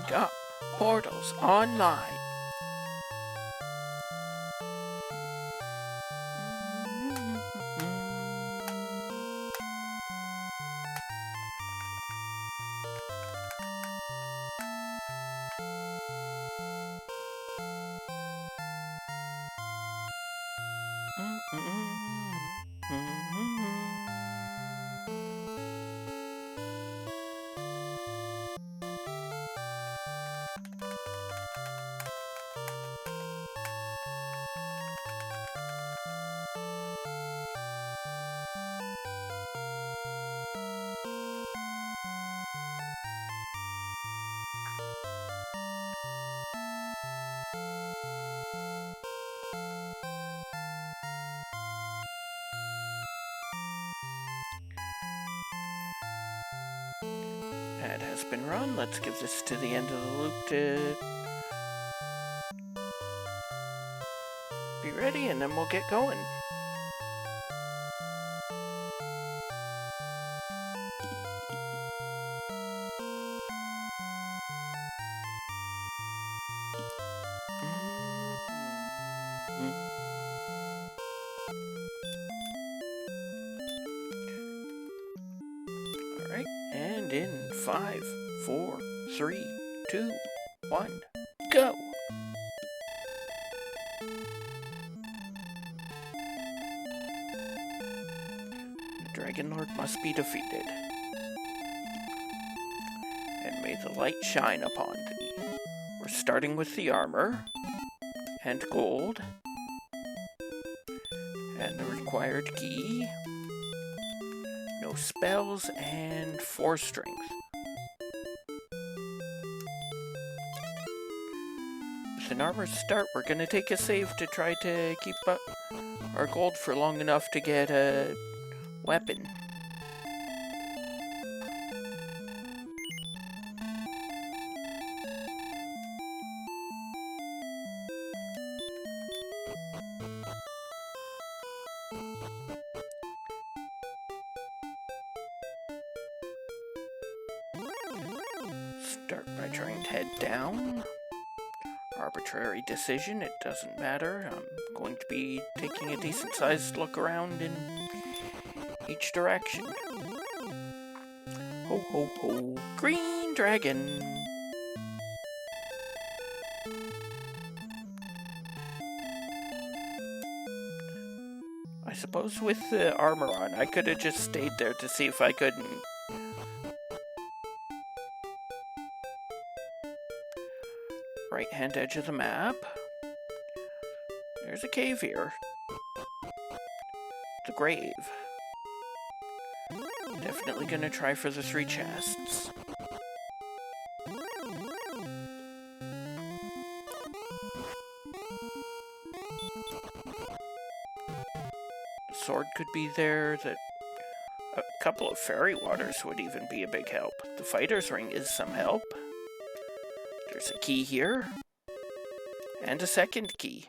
Got portals online. That has been run. Let's give this to the end of the loop to be ready, and then we'll get going. Alright, and in 5, 4, 3, 2, 1, go! The Dragon Lord must be defeated. And may the light shine upon thee. We're starting with the armor, and gold, and the required key, no spells, and 4 strength. With an armor start, we're going to take a save to try to keep up our gold for long enough to get a weapon. Start by trying to head down. Arbitrary decision, it doesn't matter. I'm going to be taking a decent sized look around in each direction. Ho ho ho, green dragon! I suppose with the armor on, I could have just stayed there to see if I couldn't. Right-hand edge of the map. There's a cave here. The grave. Definitely gonna try for the 3 chests. The sword could be there. A couple of fairy waters would even be a big help. The fighter's ring is some help. There's a key here, and a second key.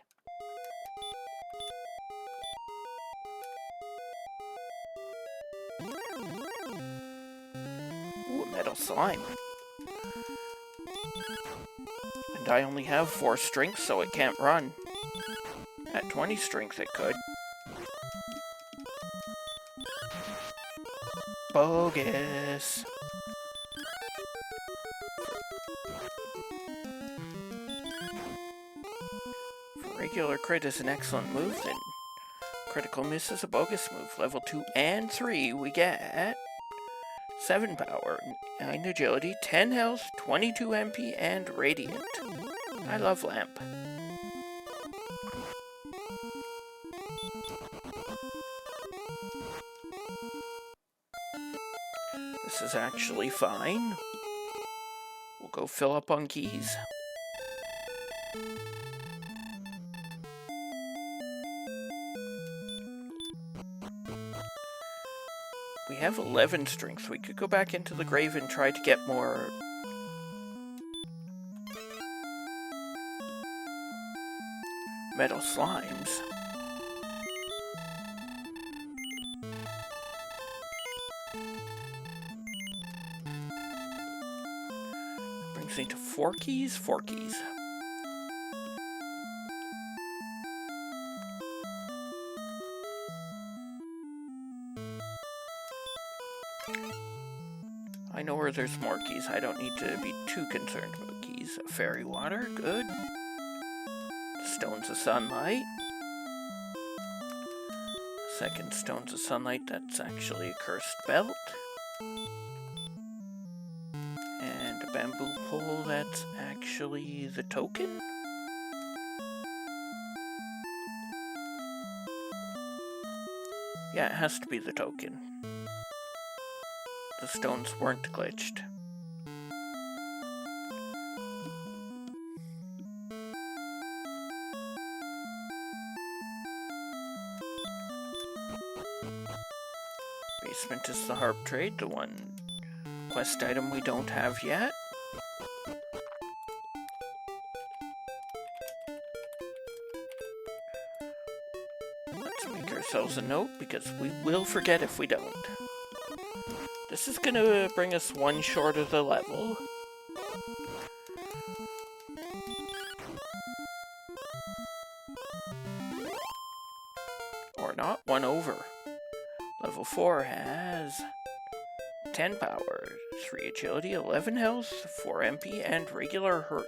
Ooh, a metal slime. And I only have 4 strength, so it can't run. At 20 strength, it could. Bogus. Regular crit is an excellent move, then critical miss is a bogus move. Level 2 and 3, we get 7 power, 9 agility, 10 health, 22 MP, and radiant. I love lamp. This is actually fine. We'll go fill up on keys. We have 11 strength. We could go back into the grave and try to get more. Metal slimes. Brings me to Forkies. I know where there's more keys. I don't need to be too concerned about keys. Fairy water, good. Stones of sunlight. Second stones of sunlight, that's actually a cursed belt. And a bamboo pole, that's actually the token. Yeah, it has to be the token. The stones weren't glitched. Basement is the harp trade, the one quest item we don't have yet. Let's make ourselves a note because we will forget if we don't. This is gonna bring us one short of the level. Or not, one over. Level 4 has 10 power, 3 agility, 11 health, 4 MP, and regular hurt.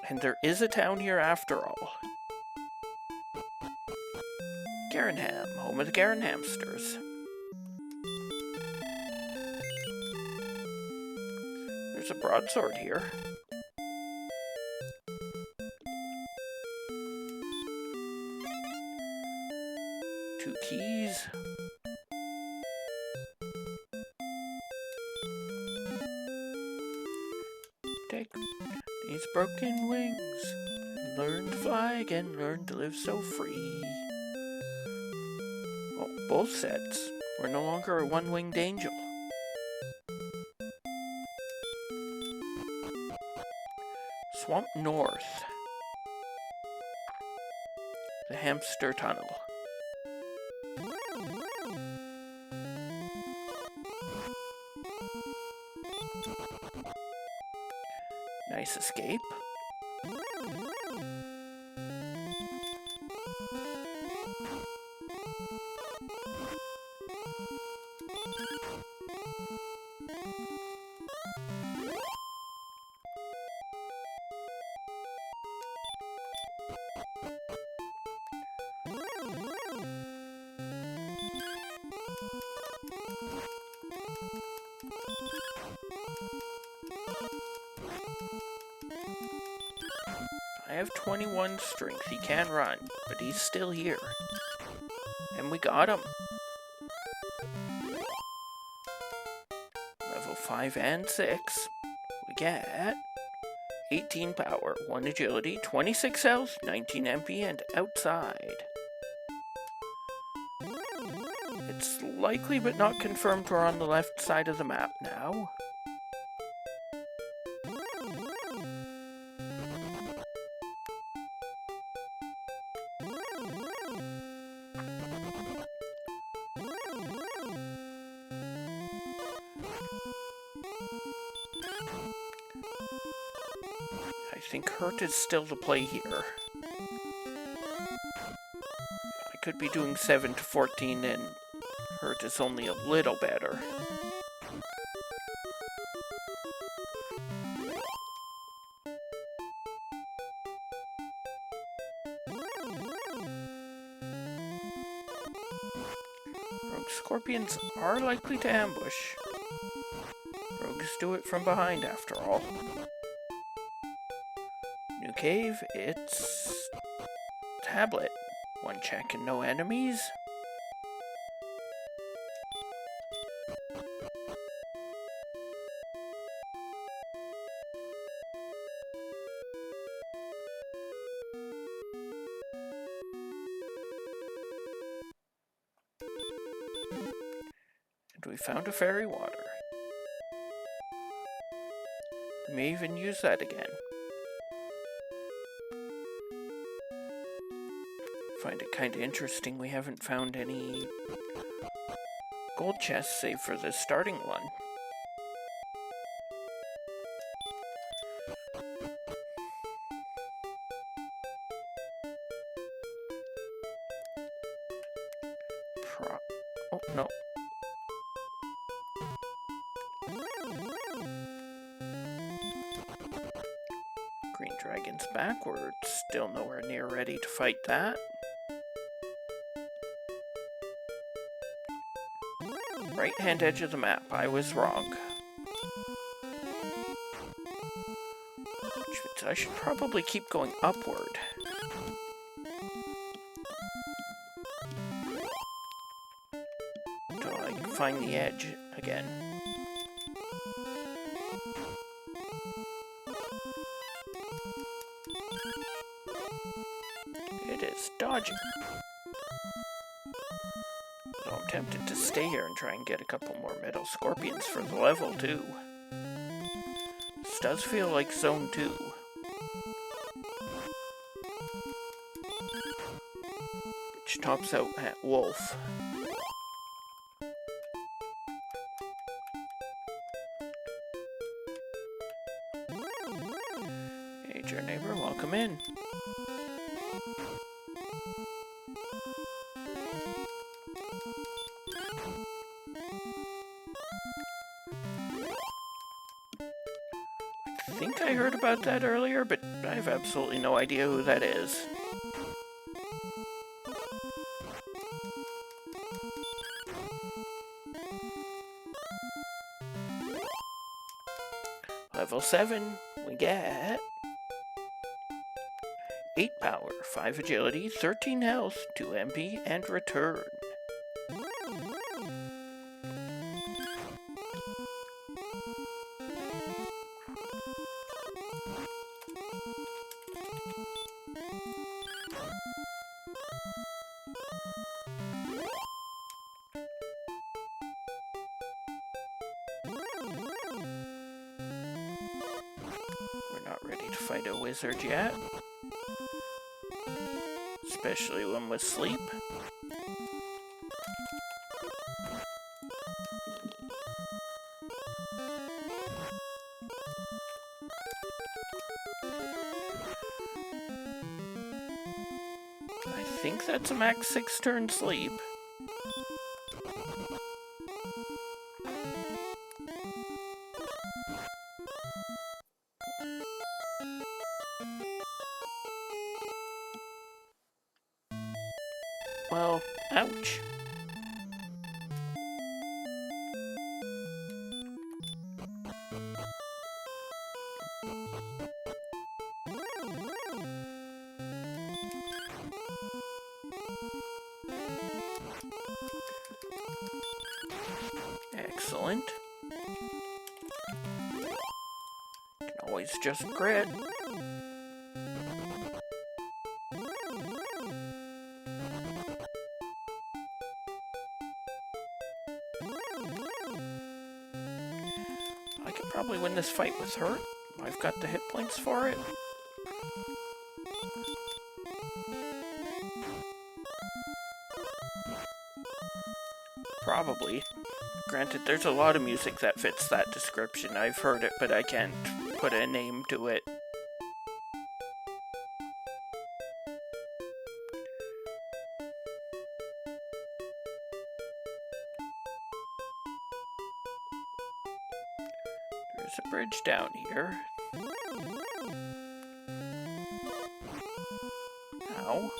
And there is a town here after all. Garenham, home of the Garen hamsters. There's a broadsword here. Two keys. Take these broken wings. Learn to fly again, learn to live so free. Oh, both sets. We're no longer a one-winged angel. Swamp North. The hamster tunnel. Nice escape. I have 21 strength. He can run, but he's still here. And we got him. Level 5 and 6. We get 18 power, 1 agility, 26 health, 19 MP, and outside. It's likely but not confirmed we're on the left side of the map now. I think hurt is still the play here. I could be doing 7 to 14 and hurt is only a little better. Rogue scorpions are likely to ambush. Rogues do it from behind after all. New cave, it's tablet. 1 check and no enemies. And we found a fairy water. We may even use that again. Find it kind of interesting we haven't found any gold chests save for the starting one. Oh, no. Green Dragon's back. We're still nowhere near ready to fight that. Right-hand edge of the map. I was wrong. Which means I should probably keep going upward. Until I can find the edge again. It is dodging. So I'm tempted to stay here and try and get a couple more metal scorpions for the level, too. This does feel like Zone 2. Which tops out at Wolf. Hey, dear neighbor, welcome in. I think I heard about that earlier, but I have absolutely no idea who that is. Level 7, we get 8 power, 5 agility, 13 health, 2 MP, and return. We're not ready to fight a wizard yet. Especially when with sleep. I think that's a max 6 turn sleep. Well, ouch. Excellent. Can always just grit. I could probably win this fight with her. I've got the hit points for it. Probably. Granted, there's a lot of music that fits that description. I've heard it, but I can't put a name to it. There's a bridge down here. Ow.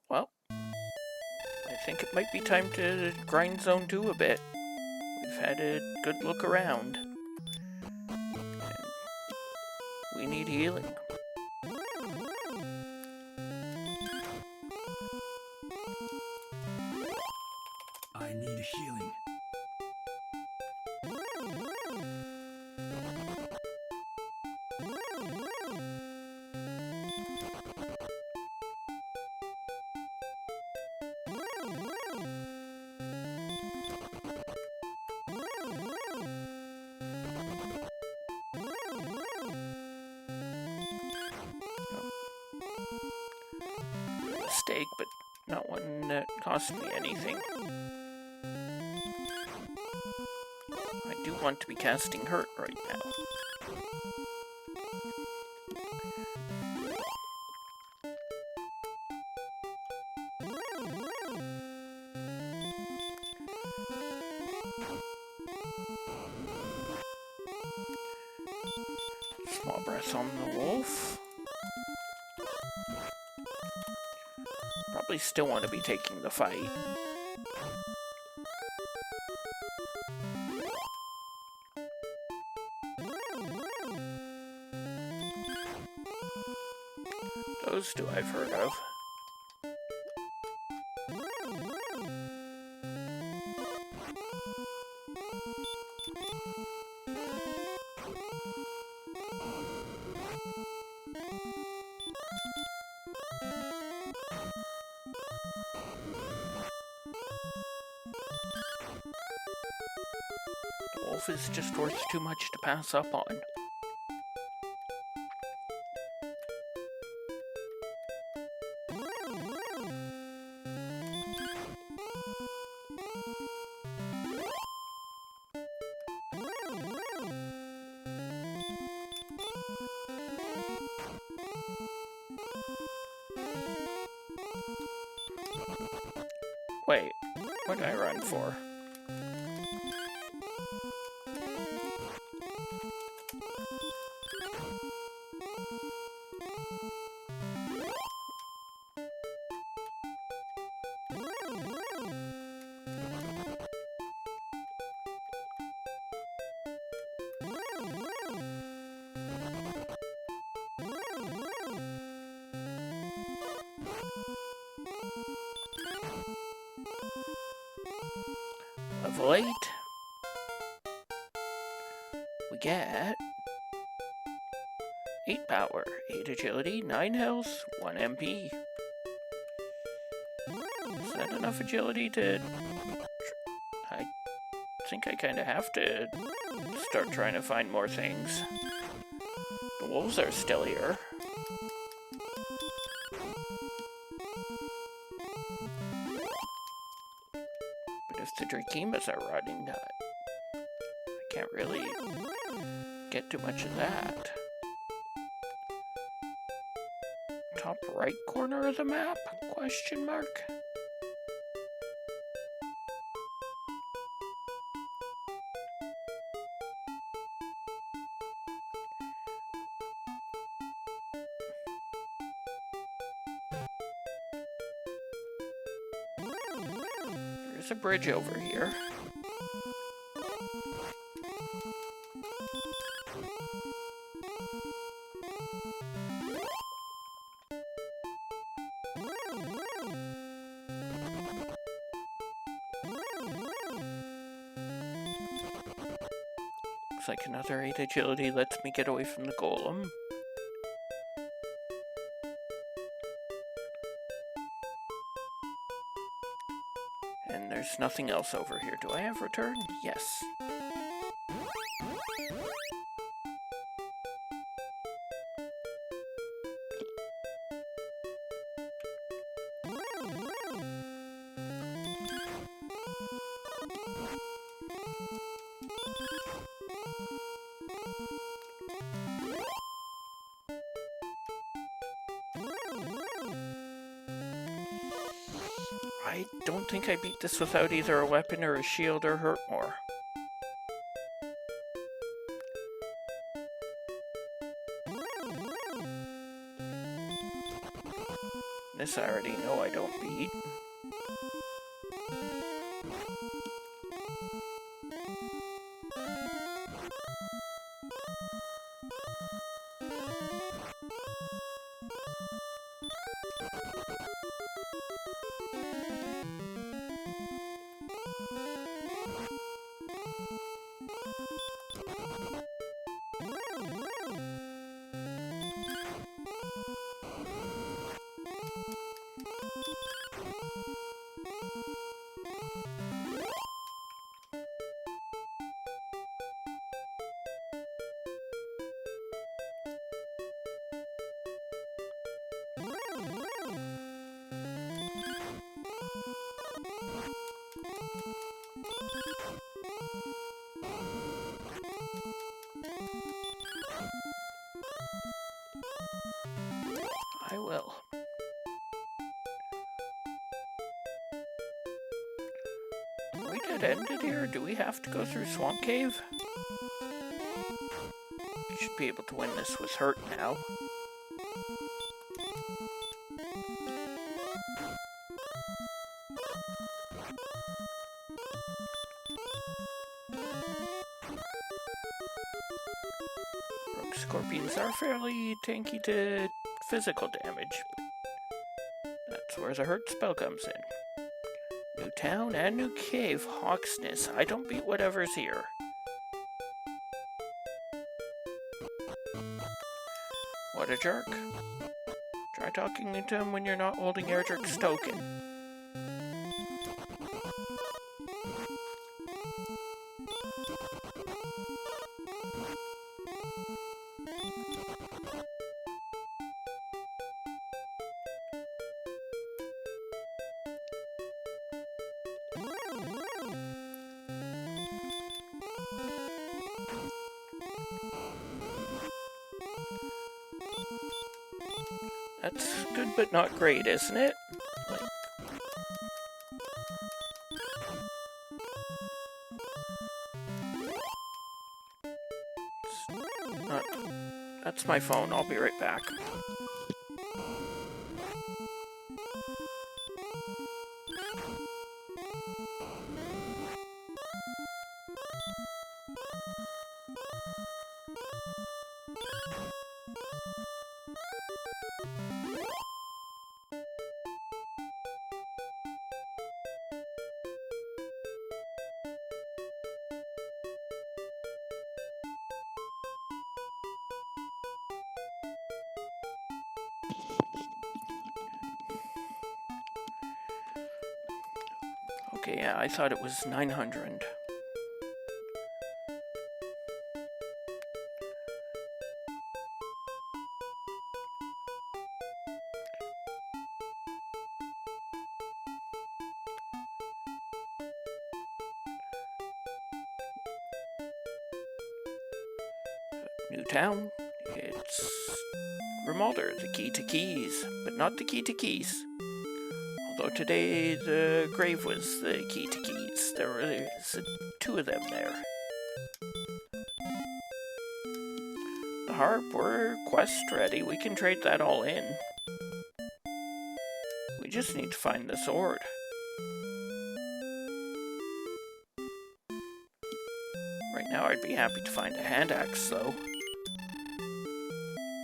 Well, I think it might be time to grind Zone 2 a bit. We've had a good look around. And we need healing. I need healing. mistake, but not one that cost me anything. I do want to be casting Hurt right now. Small breath on the wolf. Probably still want to be taking the fight. Those two I've heard of. The wolf is just worth too much to pass up on. Wait, what did I run for? Level 8. We get 8 power, 8 agility, 9 health, 1 MP. Is that enough agility to... I think I kind of have to start trying to find more things. The wolves are still here. But if the Drakeemas are running, I can't really get too much of that. Top right corner of the map? Question mark? There's a bridge over here. Looks like another 8 agility lets me get away from the golem. And there's nothing else over here. Do I have return? Yes. I don't think I beat this without either a weapon or a shield or hurt more. This I already know I don't beat. I will. We did end it here. Do we have to go through Swamp Cave? Should be able to win this with Hurt now. Rogue Scorpions are fairly tanky to physical damage. That's where the Hurt spell comes in. New town and new cave. Hawksness. I don't beat whatever's here. What a jerk. Try talking to him when you're not holding Erdrick's token. That's good but not great, isn't it? That's my phone. I'll be right back. Okay, yeah, I thought it was 900. New town. It's Rimalder, the key to keys, but not the key to keys. Although today the grave was the key to keys. There was 2 of them there. The harp, we're quest ready. We can trade that all in. We just need to find the sword. Right now I'd be happy to find a hand axe though.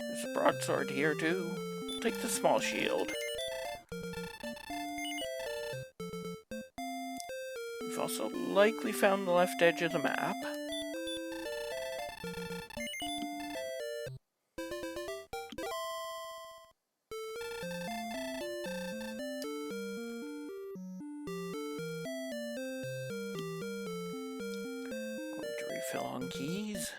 There's a broadsword here too. We'll take the small shield. We've also likely found the left edge of the map. Going to refill on keys.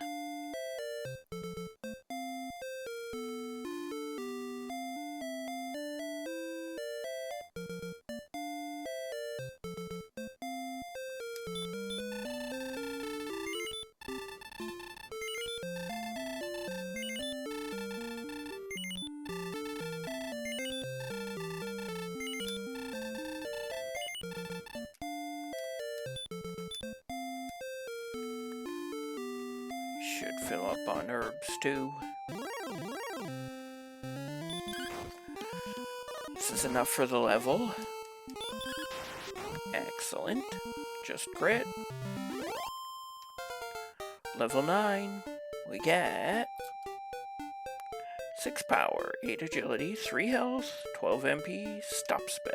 Should fill up on herbs too. This is enough for the level. Excellent. Just crit. Level 9. We get 6 power, 8 agility, 3 health, 12 MP, stop spell.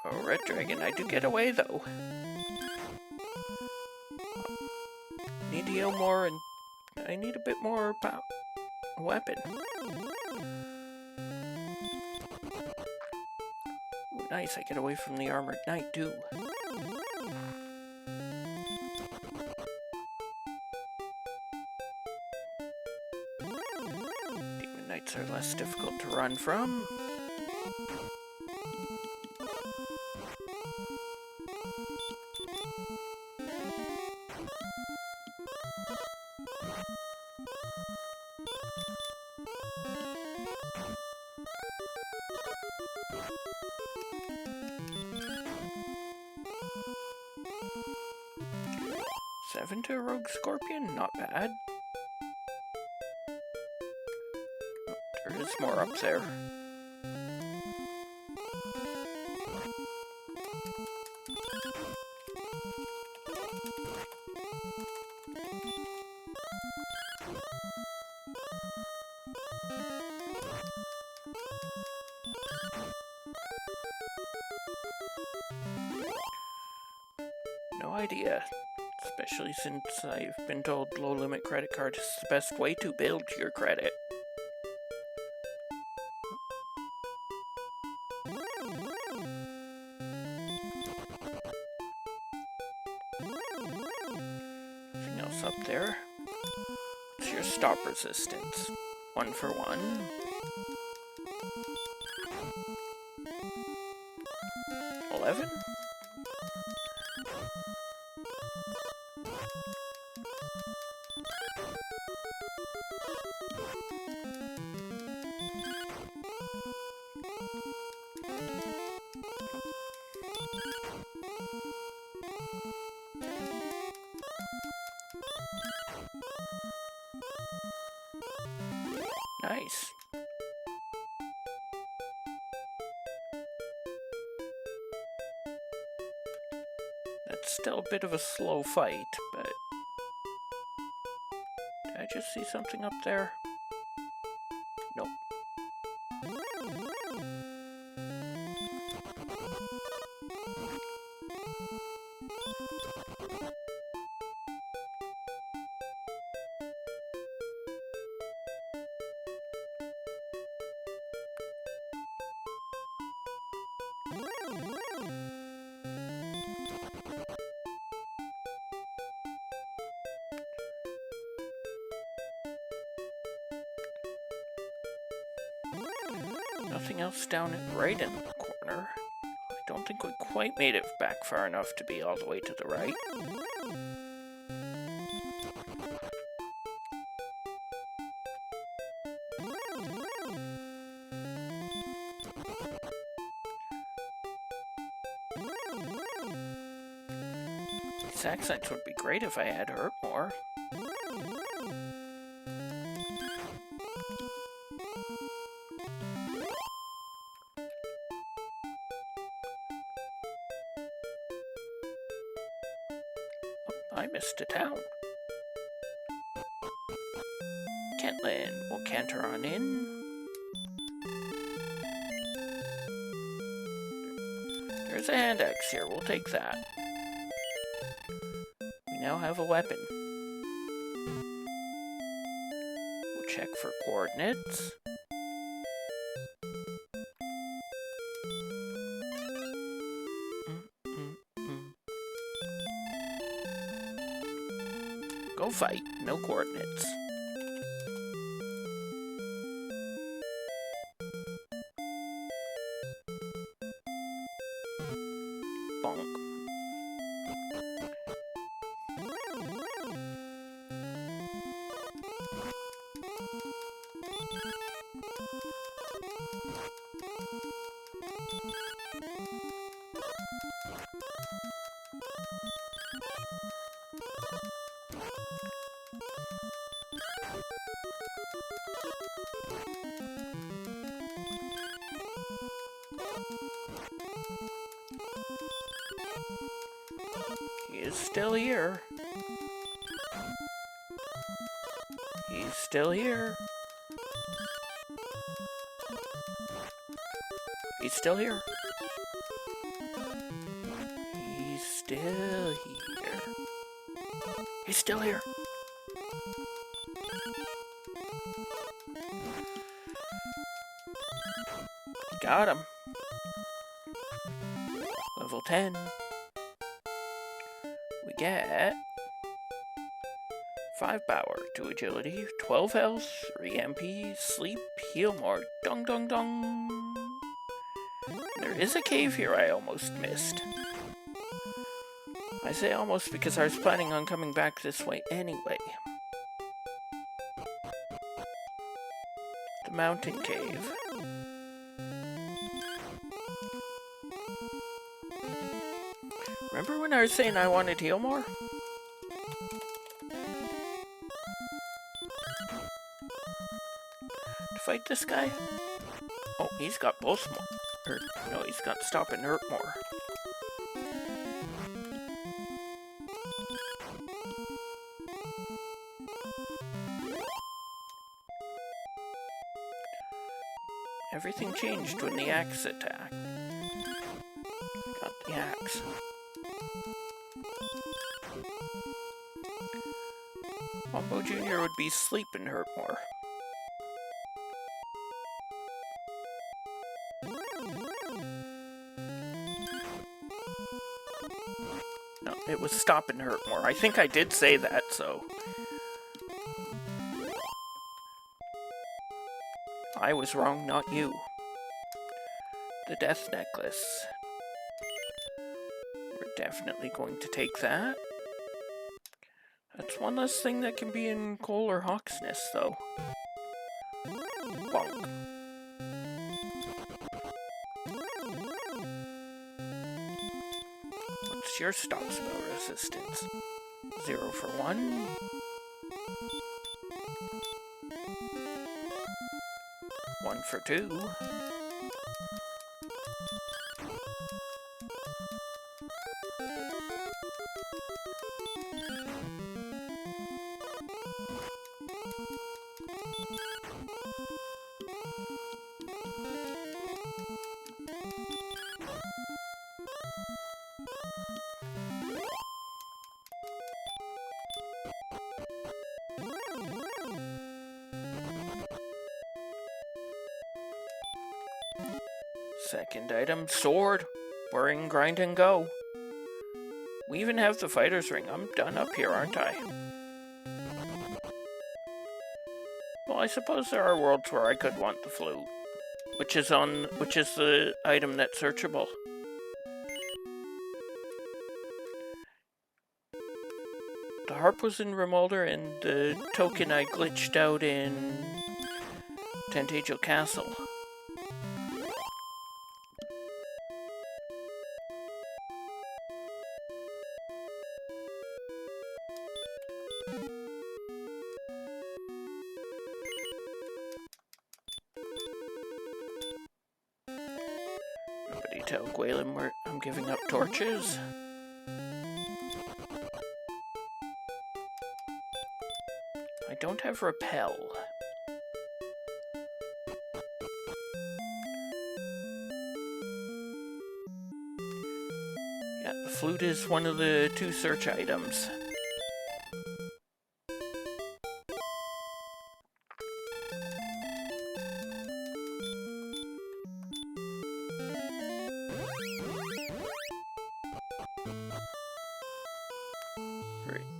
Oh, Red Dragon, I do get away though. Need to heal more and I need a bit more weapon. Ooh, nice, I get away from the armored knight too. Demon knights are less difficult to run from. Seven to a rogue scorpion, not bad. Oh, there is more up there. No idea. Especially since I've been told low limit credit card is the best way to build your credit. Nothing else up there. It's your stop resistance. 1 for 1. $11? Nice. That's still a bit of a slow fight, but... Did I just see something up there? Nope. Nothing else down right in the corner. I don't think we quite made it back far enough to be all the way to the right. These accents would be great if I had hurt more. I missed a town. Kentland, we'll canter on in. There's a hand axe here, we'll take that. We now have a weapon. We'll check for coordinates. Go fight, no coordinates. Bonk. He is still here. He's still here. He's still here. He's still here. He's still here. Got him. Level 10. We get 5 power, 2 agility, 12 health, 3 MP, sleep, heal more. Dong dong dong. There is a cave here I almost missed. I say almost because I was planning on coming back this way anyway. The mountain cave. Remember when I was saying I wanted heal more? To fight this guy? Oh, he's got both more. Or, no, he's got stop and hurt more. Everything changed when the axe attacked. Got the axe. Wombo Jr. would be sleep and hurt more. No, it was stop and hurt more. I think I did say that, so... I was wrong, not you. The death necklace. We're definitely going to take that. That's one less thing that can be in Cole or Hawk's nest, though. Bonk. What's your stop spell resistance? 0 for 1. 1 for 2. Second item, sword. We're in grind and go. We even have the fighter's ring. I'm done up here, aren't I? Well, I suppose there are worlds where I could want the flute, which is the item that's searchable. The harp was in Remolder, and the token I glitched out in Tantagel Castle. Nobody tell Gwalen where I'm giving up torches. I don't have repel. Yeah, the flute is one of the 2 search items.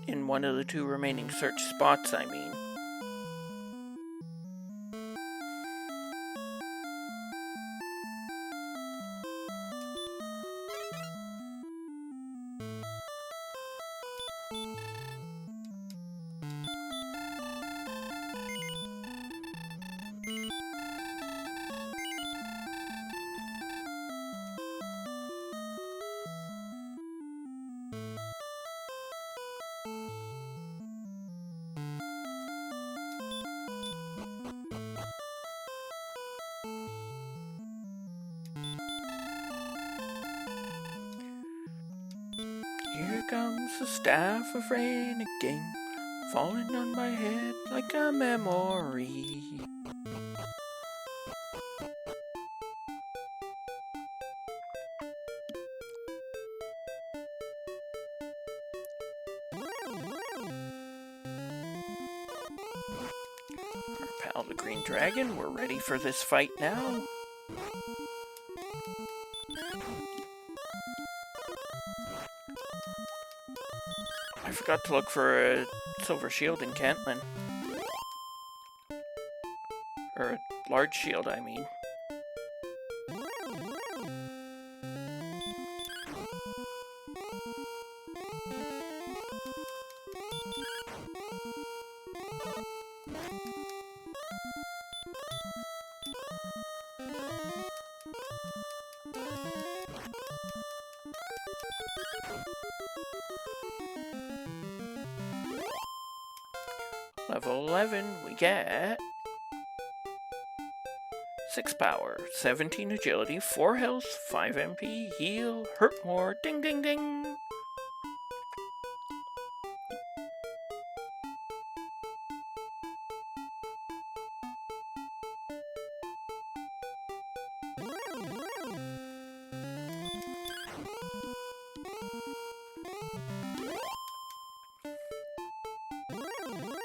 In one of the 2 remaining search spots, I mean. Here comes the staff of rain again, falling on my head like a memory. Our pal the Green Dragon, we're ready for this fight now. I forgot to look for a silver shield in Cantlin. Or a large shield, I mean. Level 11, we get 6 power, 17 agility, 4 health, 5 MP, heal, hurt more, ding ding ding!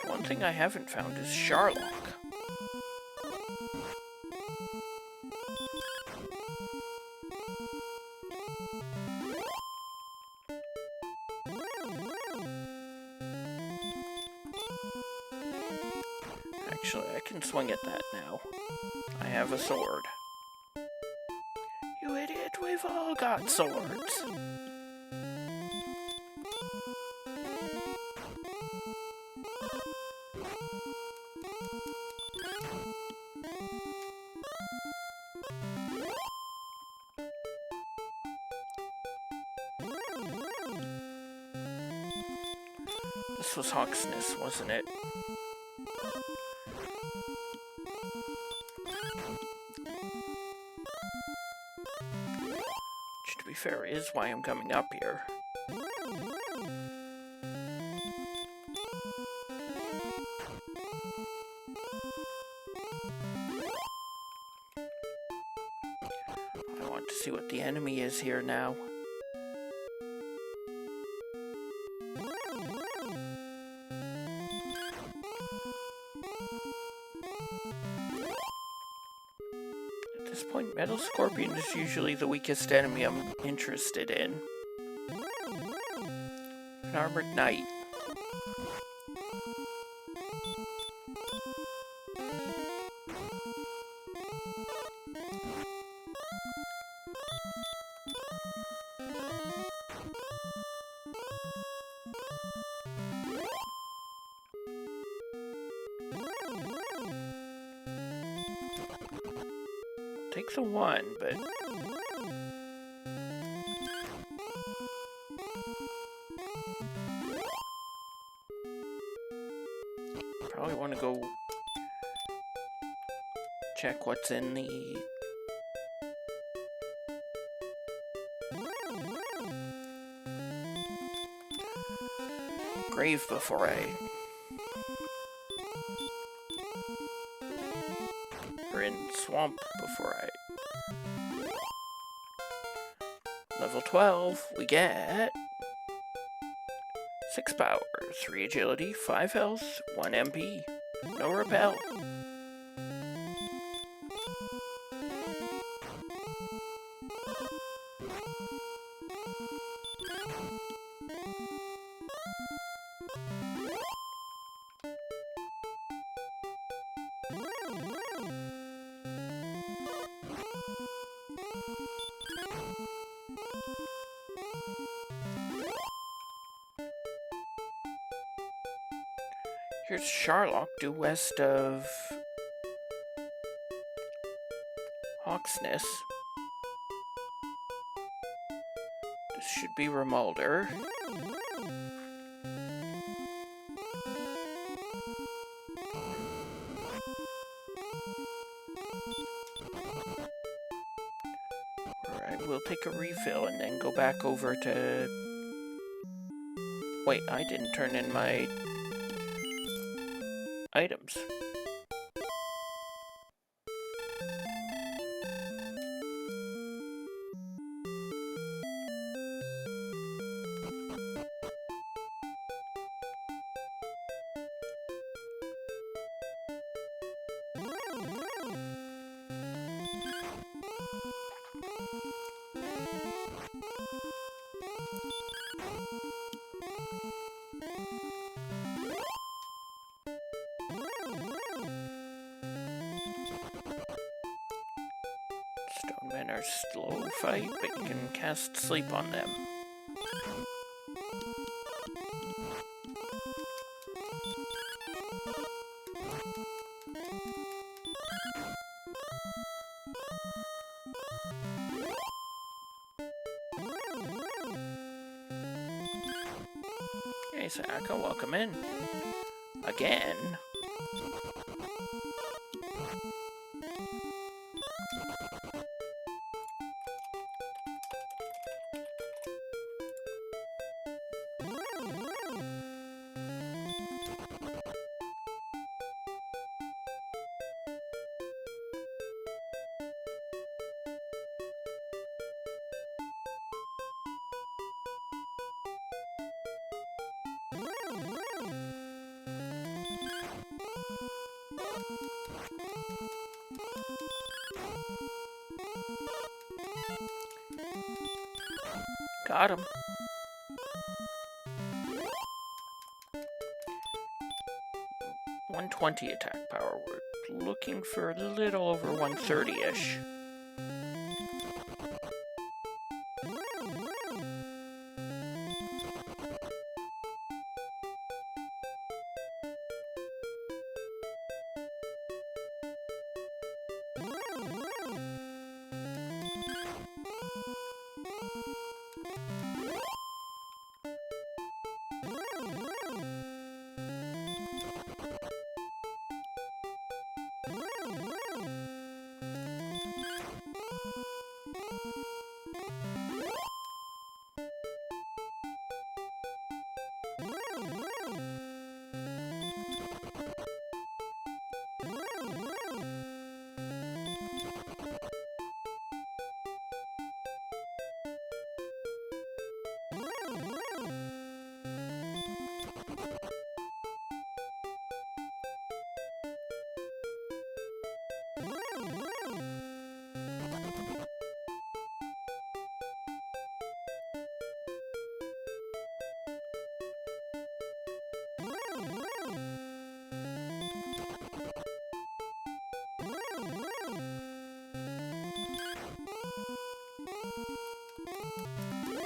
One thing I haven't found is Sharlock. Actually, I can swing at that now. I have a sword. You idiot, we've all got swords. This was Hawksness, wasn't it? Which, to be fair, is why I'm coming up here. I want to see what the enemy is here now. At this point, Metal Scorpion is usually the weakest enemy I'm interested in. An Armored Knight. Take the one, but probably want to go check what's in the grave before I or in swamp before I level 12 we get 6 power, 3 agility, 5 health, 1 MP, no repel. Here's Sharlock, due west of Hawksness. This should be Remolder. Alright, we'll take a refill and then go back over to... Wait, I didn't turn in my items. Stone men are slow fight, but you can cast sleep on them. Hey, Sayaka, welcome in. Again? Got him. 120 attack power. We're looking for a little over 130-ish.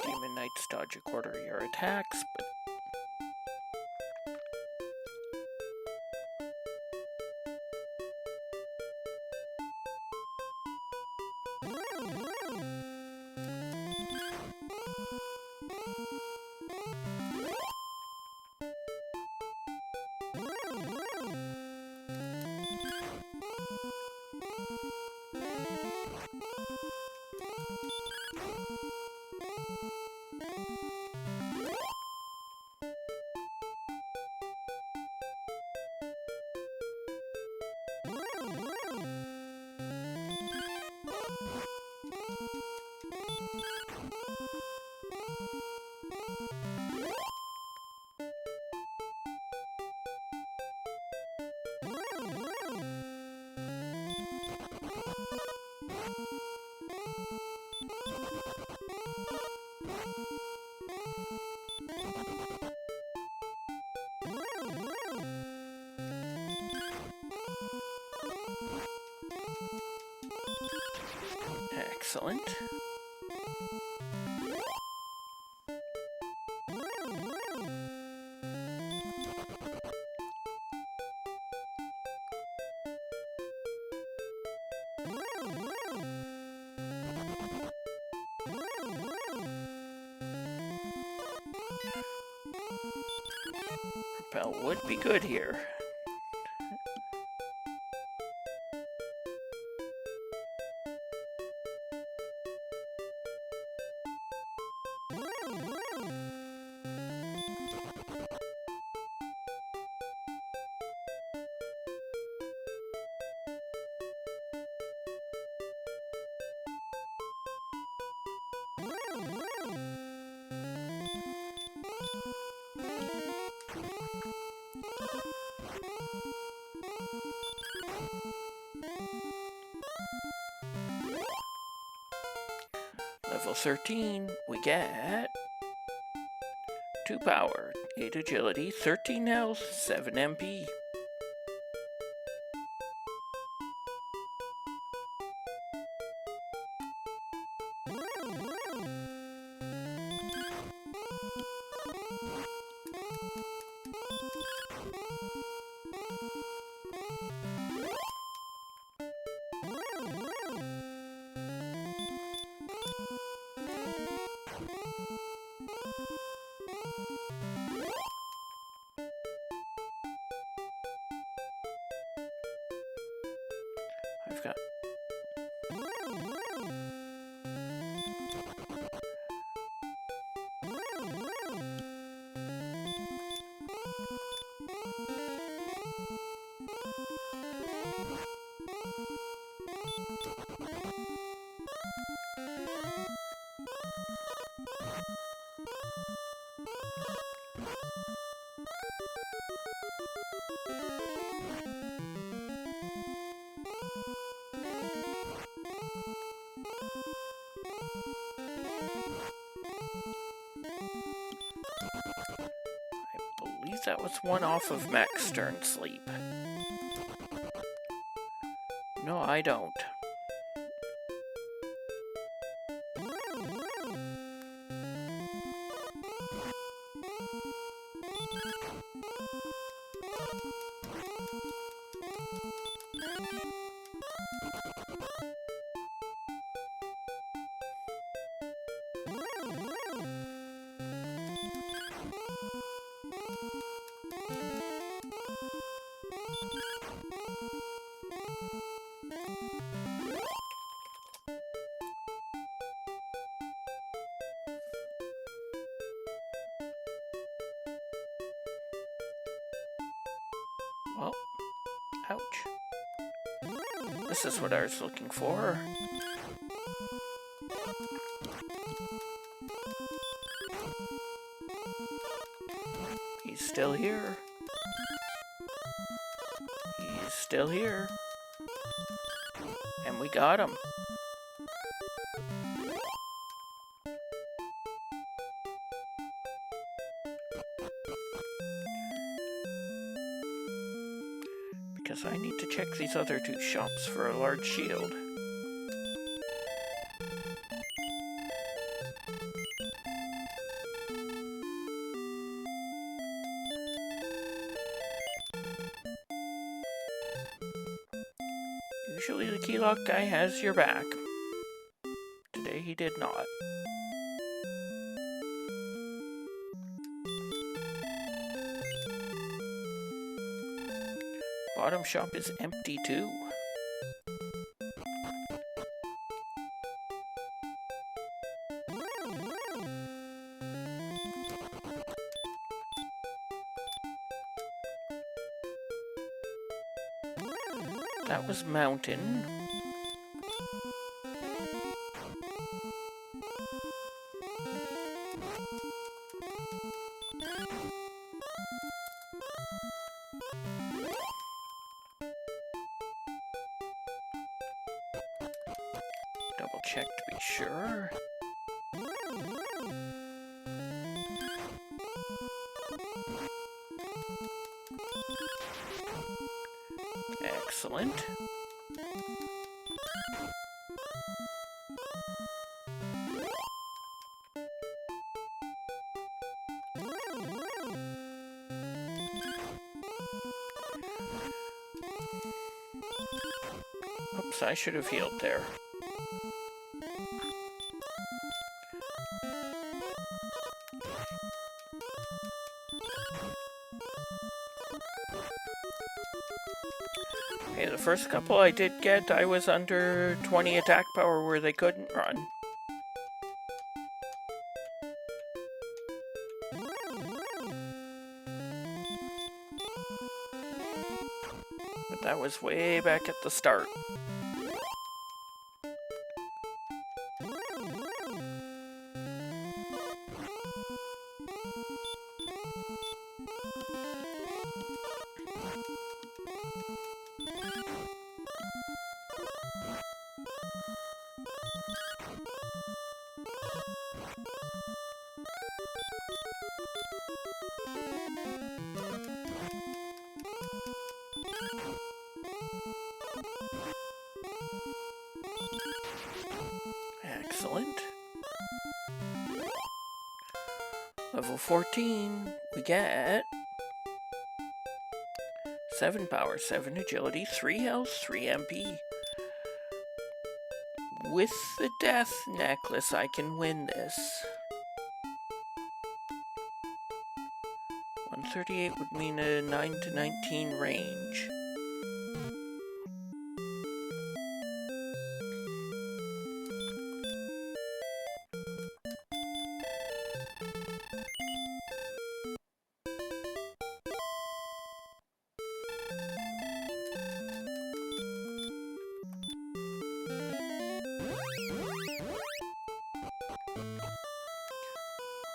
Demon Knights dodge a quarter of your attacks, but excellent. Repel would be good here. Level 13, we get 2 power, 8 agility, 13 health, 7 MP. I've got... I believe that was one off of Max Stern Sleep. No, I don't. Well, ouch. This is what I was looking for. He's still here. He's still here. And we got him. Because I need to check these other two shops for a large shield. Usually the key lock guy has your back. Today he did not. Bottom shop is empty too. That was Mountain. Double check to be sure. Excellent. Oops, I should have healed there. Okay, the first couple I did get, I was under 20 attack power where they couldn't run. But that was way back at the start. Excellent. Level 14, we get 7 power, 7 agility, 3 health, 3 MP. With the death necklace, I can win this. 138 would mean a 9 to 19 range.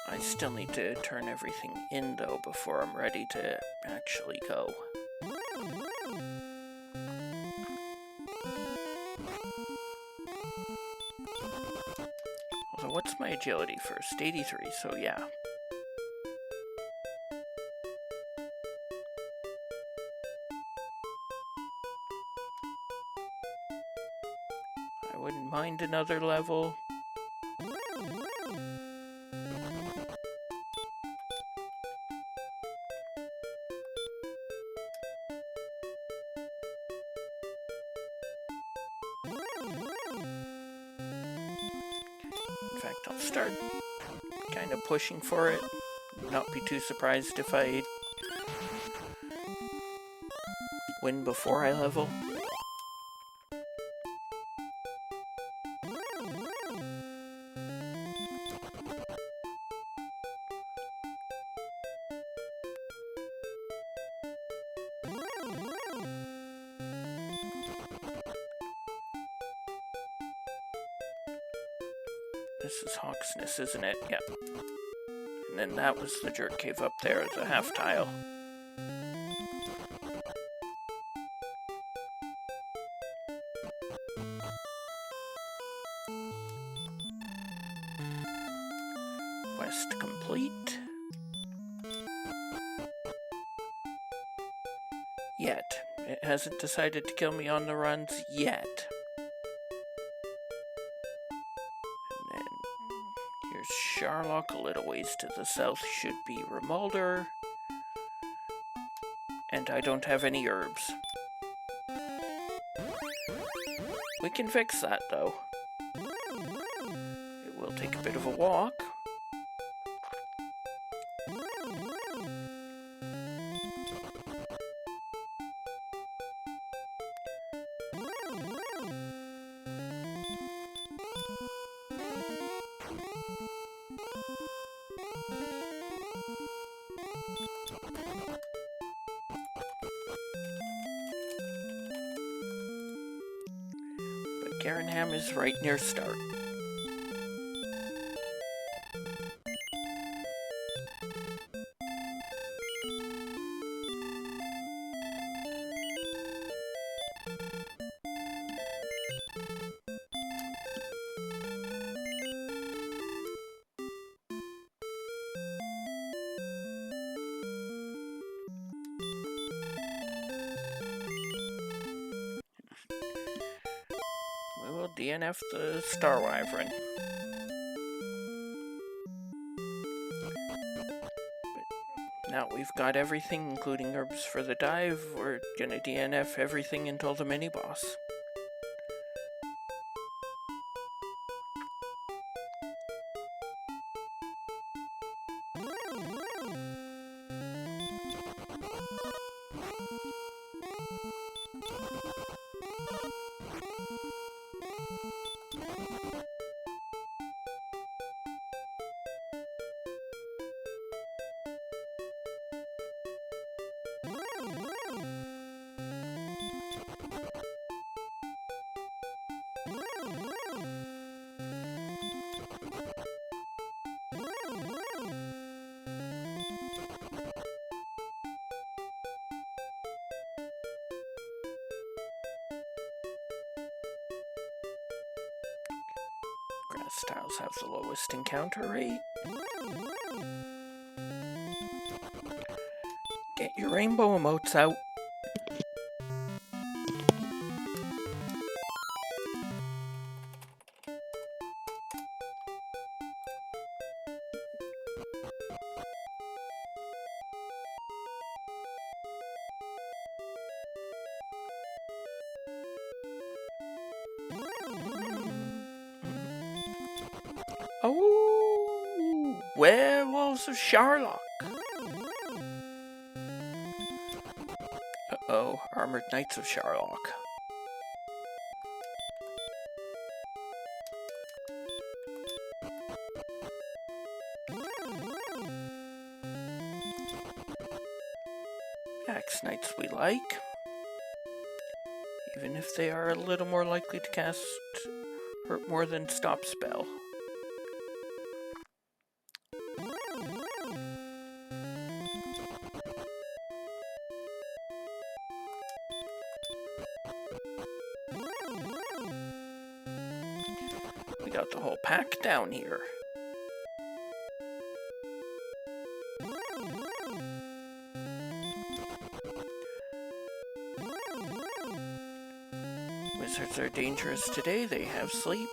I still need to turn everything in though before I'm ready to actually go. So what's my agility first? 83, so yeah. I wouldn't mind another level. In fact, I'll start kind of pushing for it. Not be too surprised if I win before I level. This is Hawksness, isn't it? Yep. And then that was the jerk cave up there as a half tile. Quest complete. Yet. It hasn't decided to kill me on the runs yet. And then here's Sharlock, a little ways to the south should be Remolder. And I don't have any herbs. We can fix that though. It will take a bit of a walk. Garenham is right near start. DNF the Star Wyvern. But now we've got everything, including herbs for the dive. We're gonna DNF everything until the mini-boss. Grass tiles have the lowest encounter rate. Get your rainbow emotes out. Oh, Werewolves of Sharlock. Uh-oh, Armored Knights of Sharlock. Axe Knights we like, even if they are a little more likely to cast hurt more than stop spell. We got the whole pack down here. Wizards are dangerous today, they have sleep.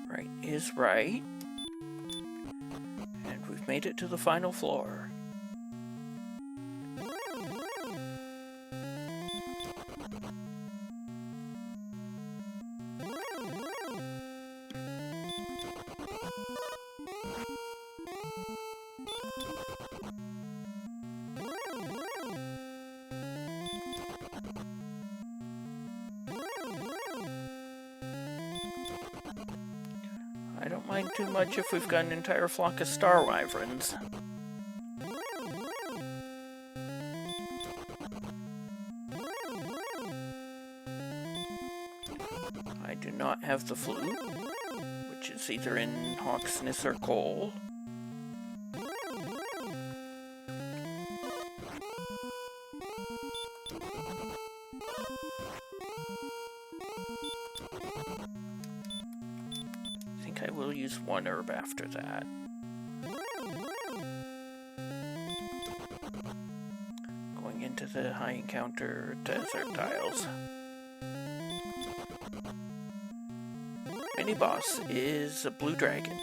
Right is right. And we've made it to the final floor. I don't mind too much if we've got an entire flock of star wyverns. I do not have the flute, which is either in Hawksness or Coal. I think I will use one herb after that. Going into the high encounter desert tiles. Mini boss is a blue dragon.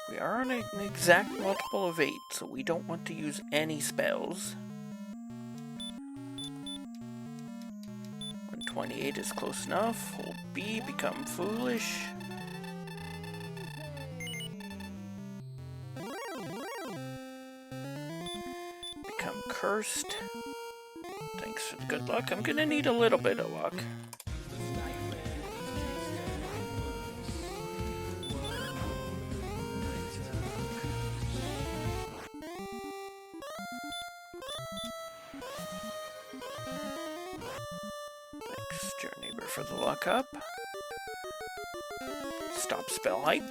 We are on an exact multiple of 8, so we don't want to use any spells. 128 is close enough. Hold B, become foolish. Become cursed. Thanks for the good luck. I'm gonna need a little bit of luck. Thanks to your neighbor for the luck up. Stop spell hype.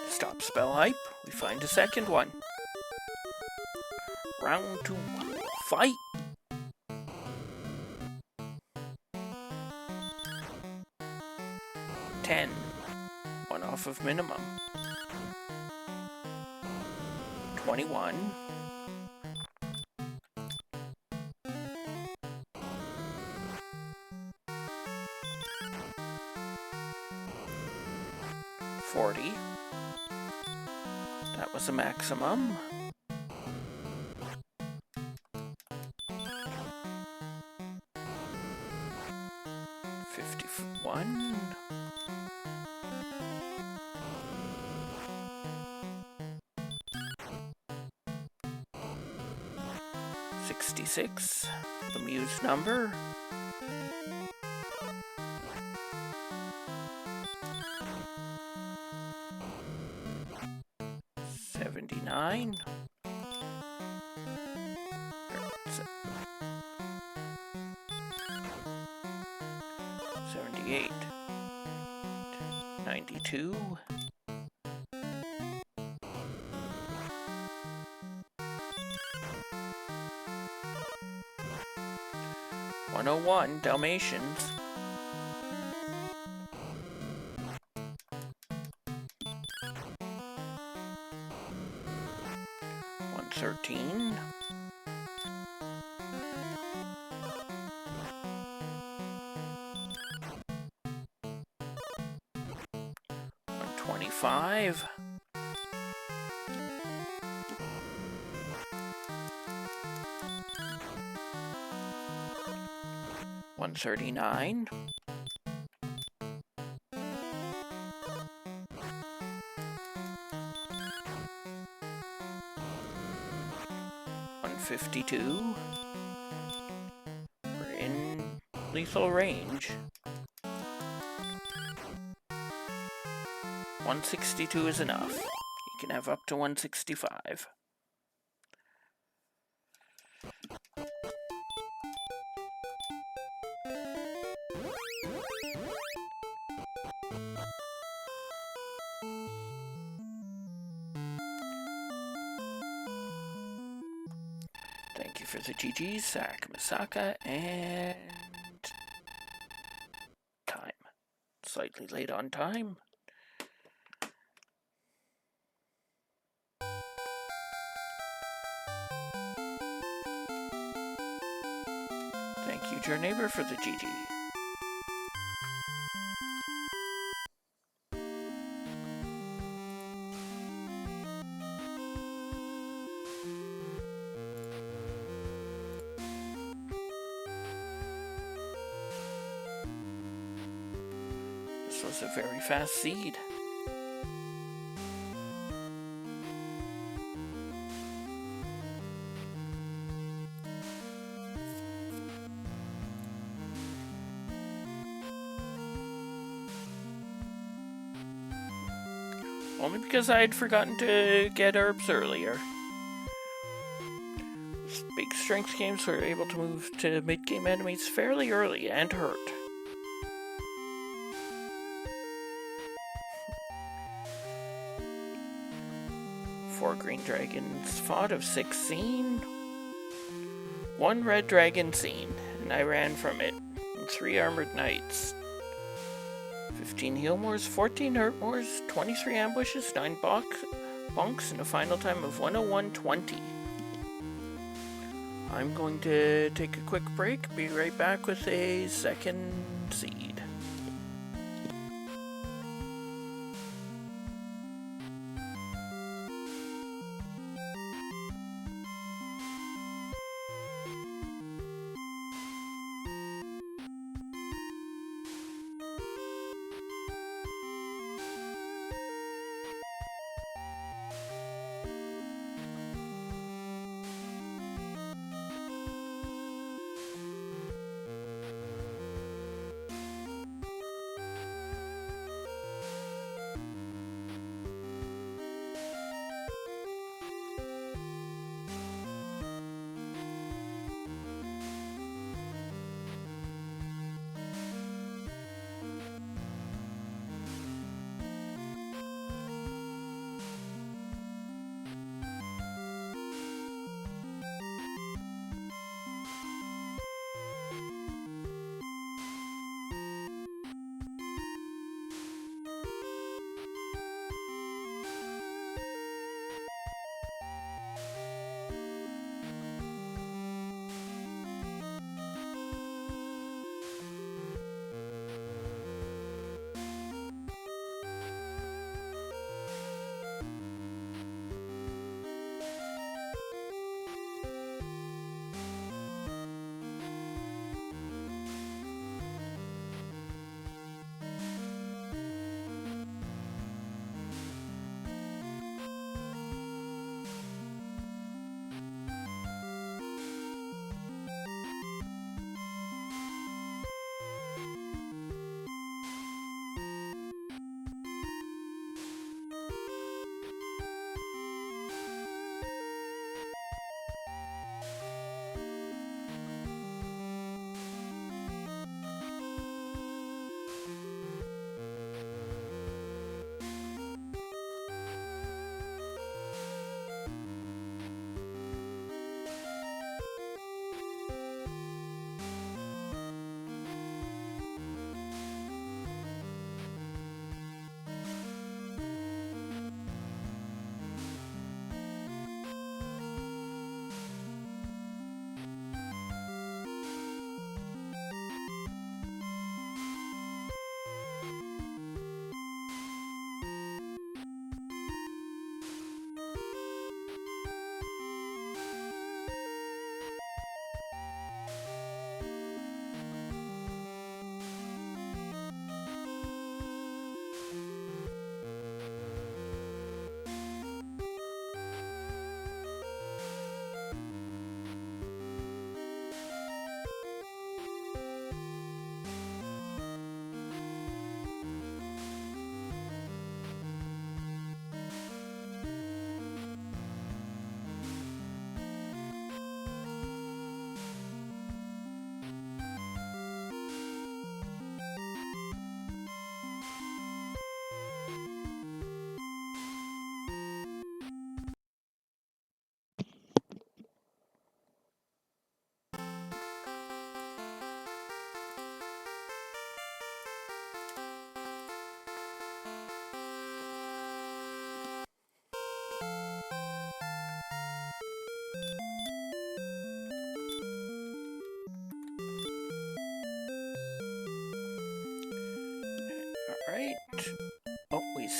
Stop spell hype. We find a second one. Round 2. Fight! $10. One off of minimum. 21. $40. That was a maximum. 51. 66, the Muse number. 79. 78. 92. 101, Dalmatians. 113. 125. 139. 152. We're in lethal range. 162 is enough. You can have up to 165. Thank you for the GGs, Sak Masaka, and time. Slightly late on time. Thank you, Your Neighbor, for the GG. This was a very fast seed. Only because I had forgotten to get herbs earlier. Big strength games were able to move to mid-game enemies fairly early and hurt. Four green dragons fought of 6 seen. 1 red dragon seen, and I ran from it. And 3 armored knights. 15 heal moors, 14 hurt moors, 23 ambushes, 9 bonks, and a final time of 101.20. I'm going to take a quick break, be right back with a second seed.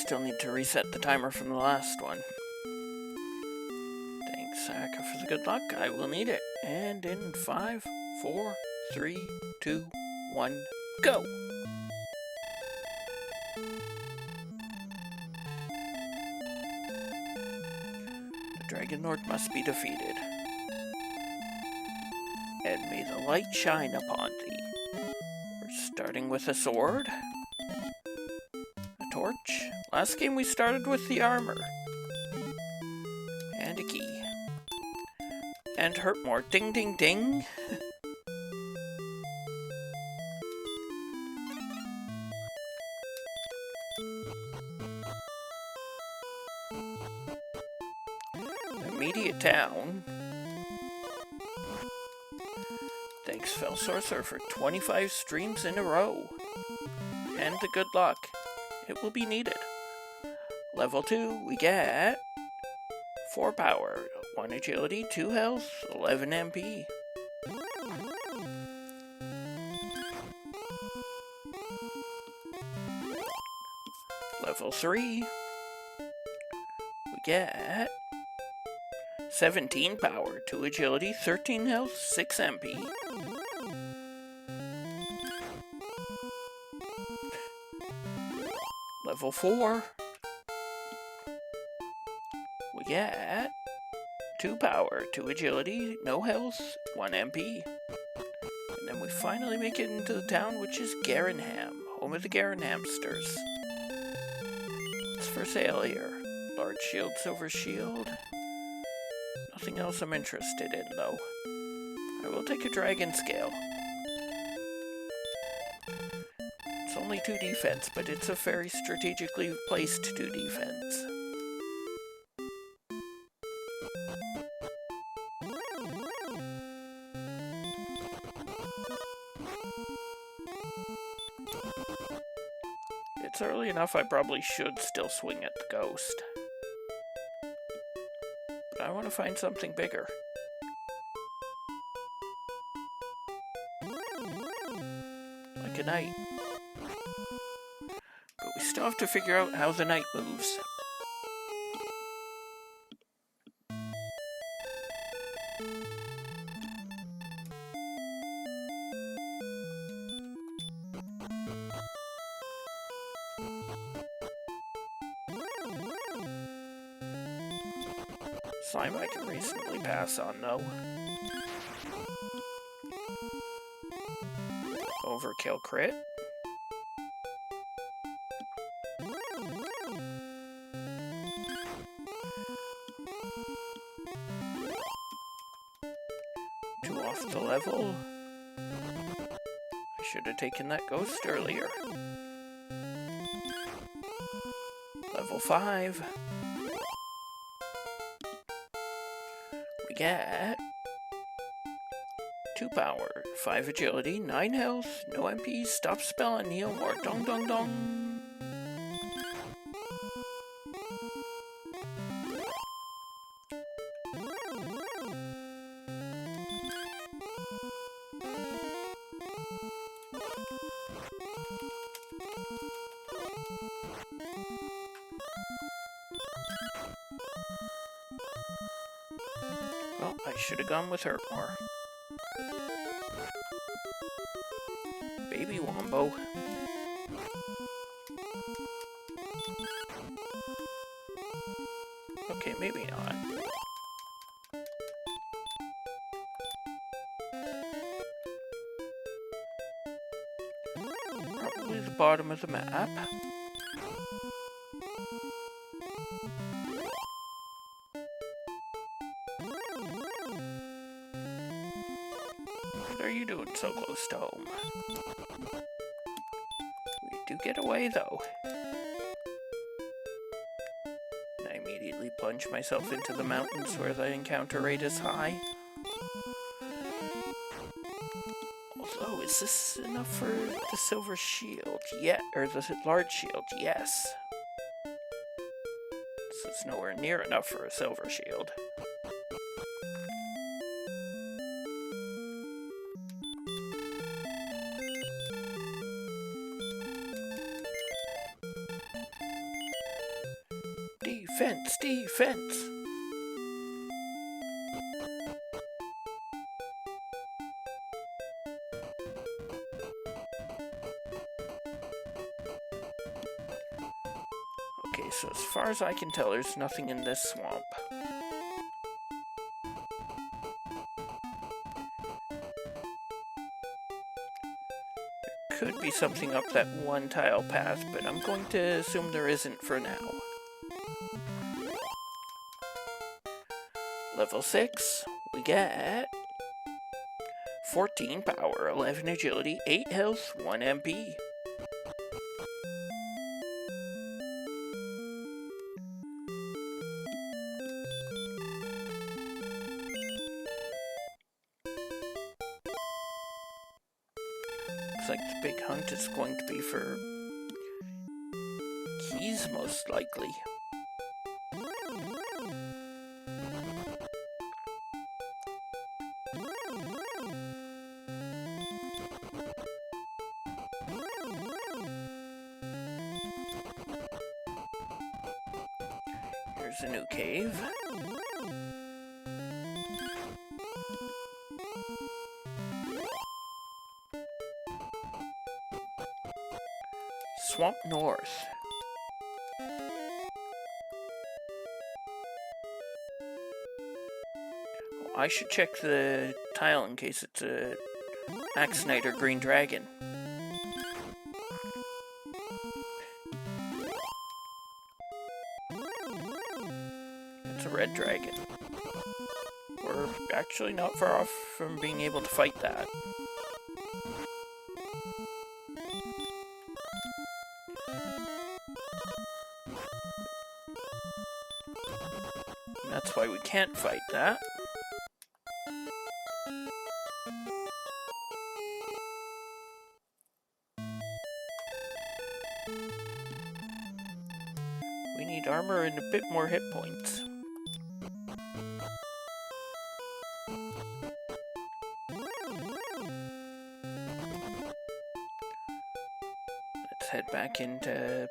Still need to reset the timer from the last one. Thanks, Saka, for the good luck. I will need it. And in 5, 4, 3, 2, 1, go! The Dragon Lord must be defeated. And may the light shine upon thee. We're starting with a sword. A torch. Last game we started with the armor. And a key. And hurt more. Ding, ding, ding. Immediate town. Thanks, Fell Sorcerer, for 25 streams in a row. And the good luck. It will be needed. Level 2, we get 4 power, 1 agility, 2 health, 11 MP. Level 3, we get 17 power, 2 agility, 13 health, 6 MP. Level 4, we get 2 power, 2 agility, no health, 1 MP. And then we finally make it into the town, which is Garenham, home of the Garenhamsters. What's for sale here? Large shield, silver shield. Nothing else I'm interested in, though. I will take a dragon scale. It's only 2 defense, but it's a very strategically placed 2 defense. It's early enough, I probably should still swing at the ghost. But I want to find something bigger. Like a knight. But we still have to figure out how the knight moves. Slime I can reasonably pass on, though. Overkill crit. Two off the level. I should have taken that ghost earlier. Level 5. We get 2 power, 5 agility, 9 health, no MP, stop spell and heal more. Dong dong dong. Well, I should have gone with her more. Baby Wombo. Okay, maybe not. Probably the bottom of the map. What are you doing so close to home? We do get away, though. And I immediately plunge myself into the mountains where the encounter rate is high. Although, is this enough for the silver shield? Yeah, or the large shield? Yes. This is nowhere near enough for a silver shield. Fence, defense! Okay, so as far as I can tell, there's nothing in this swamp. Could be something up that one tile path, but I'm going to assume there isn't for now. Level 6, we get 14 power, 11 agility, 8 health, 1 MP. Looks like the big hunt is going to be for keys, most likely. Here's a new cave. Swamp North. Oh, I should check the tile in case it's a Axe Knight or Green Dragon. It's a red dragon. We're actually not far off from being able to fight that. That's why we can't fight that. We need armor and a bit more hit points. Let's head back into...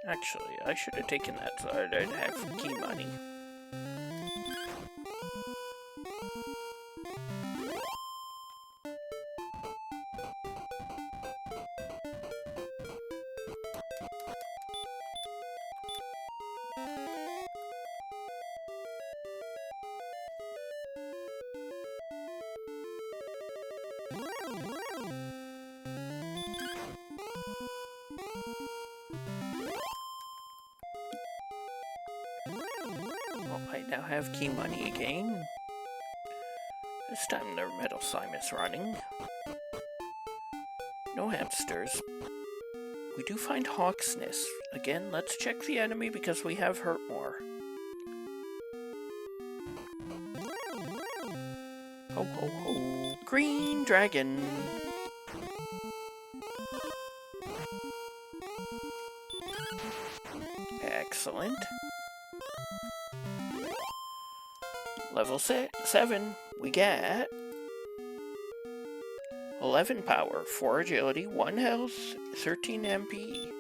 Actually, I should have taken that so I'd have key money. Well, I now have key money again. This time the metal slime is running. No hamsters. We do find Hawk's Nest. Again, let's check the enemy because we have hurt more. Ho ho ho. Green Dragon. Excellent. Level 7, we get 11 power, 4 agility, 1 health, 13 MP.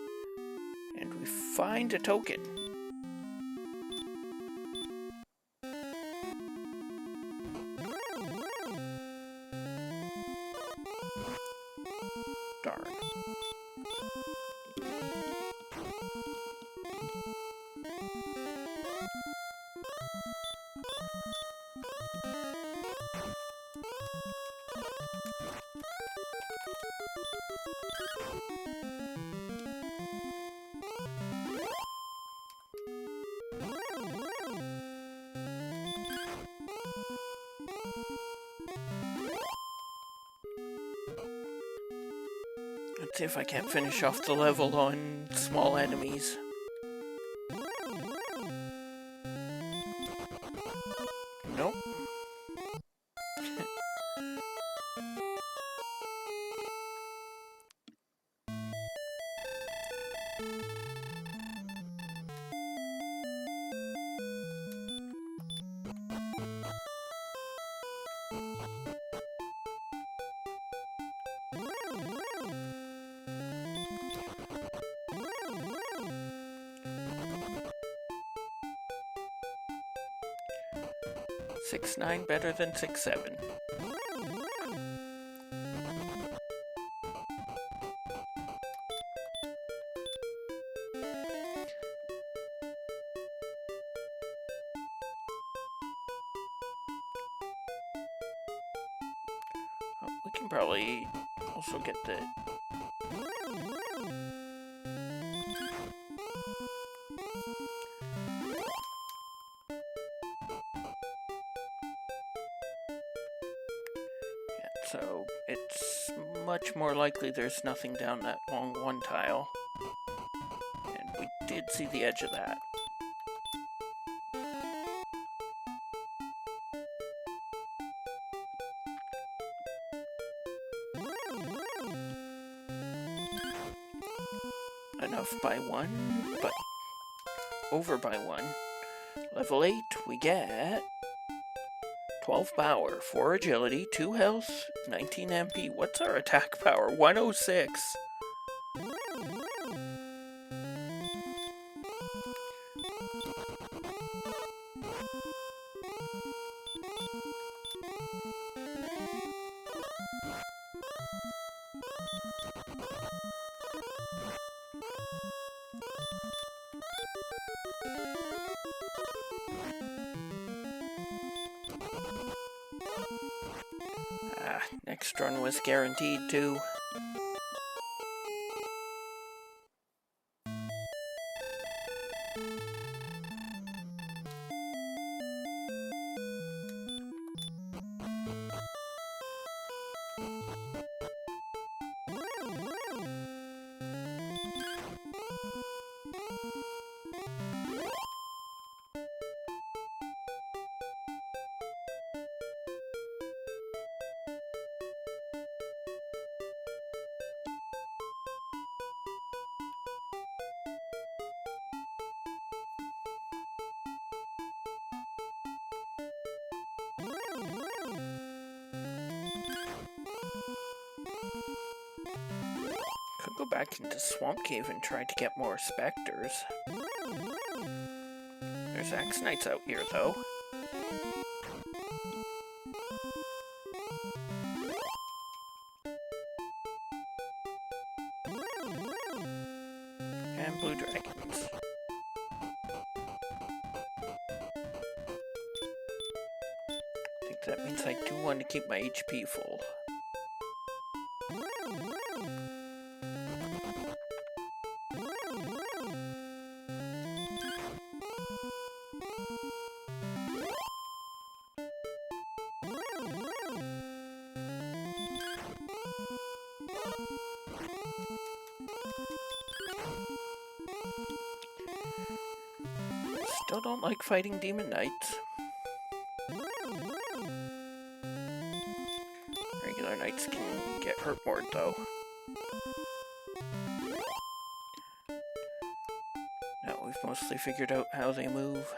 And we find a token. Darn. Let's see if I can't finish off the level on small enemies. Nope. 6-9 better than 6-7. Oh, we can probably also get the... So it's much more likely there's nothing down that long one tile. And we did see the edge of that. Enough by 1, but over by 1. Level 8, we get 12 power, 4 agility, 2 health, 19 MP. What's our attack power? 106. Next run was guaranteed too. Could go back into Swamp Cave and try to get more specters. There's Axe Knights out here, though. And blue dragons. I think that means I do want to keep my HP full. Still don't like fighting Demon Knights. Regular Knights can get hurt more, though. Now we've mostly figured out how they move.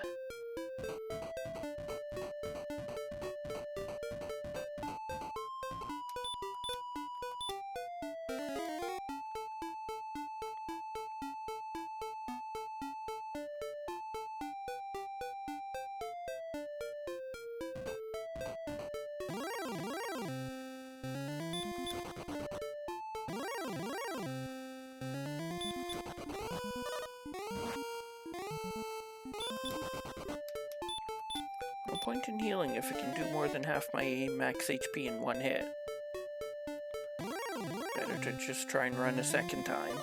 No point in healing if it can do more than half my max HP in one hit. Better to just try and run a second time.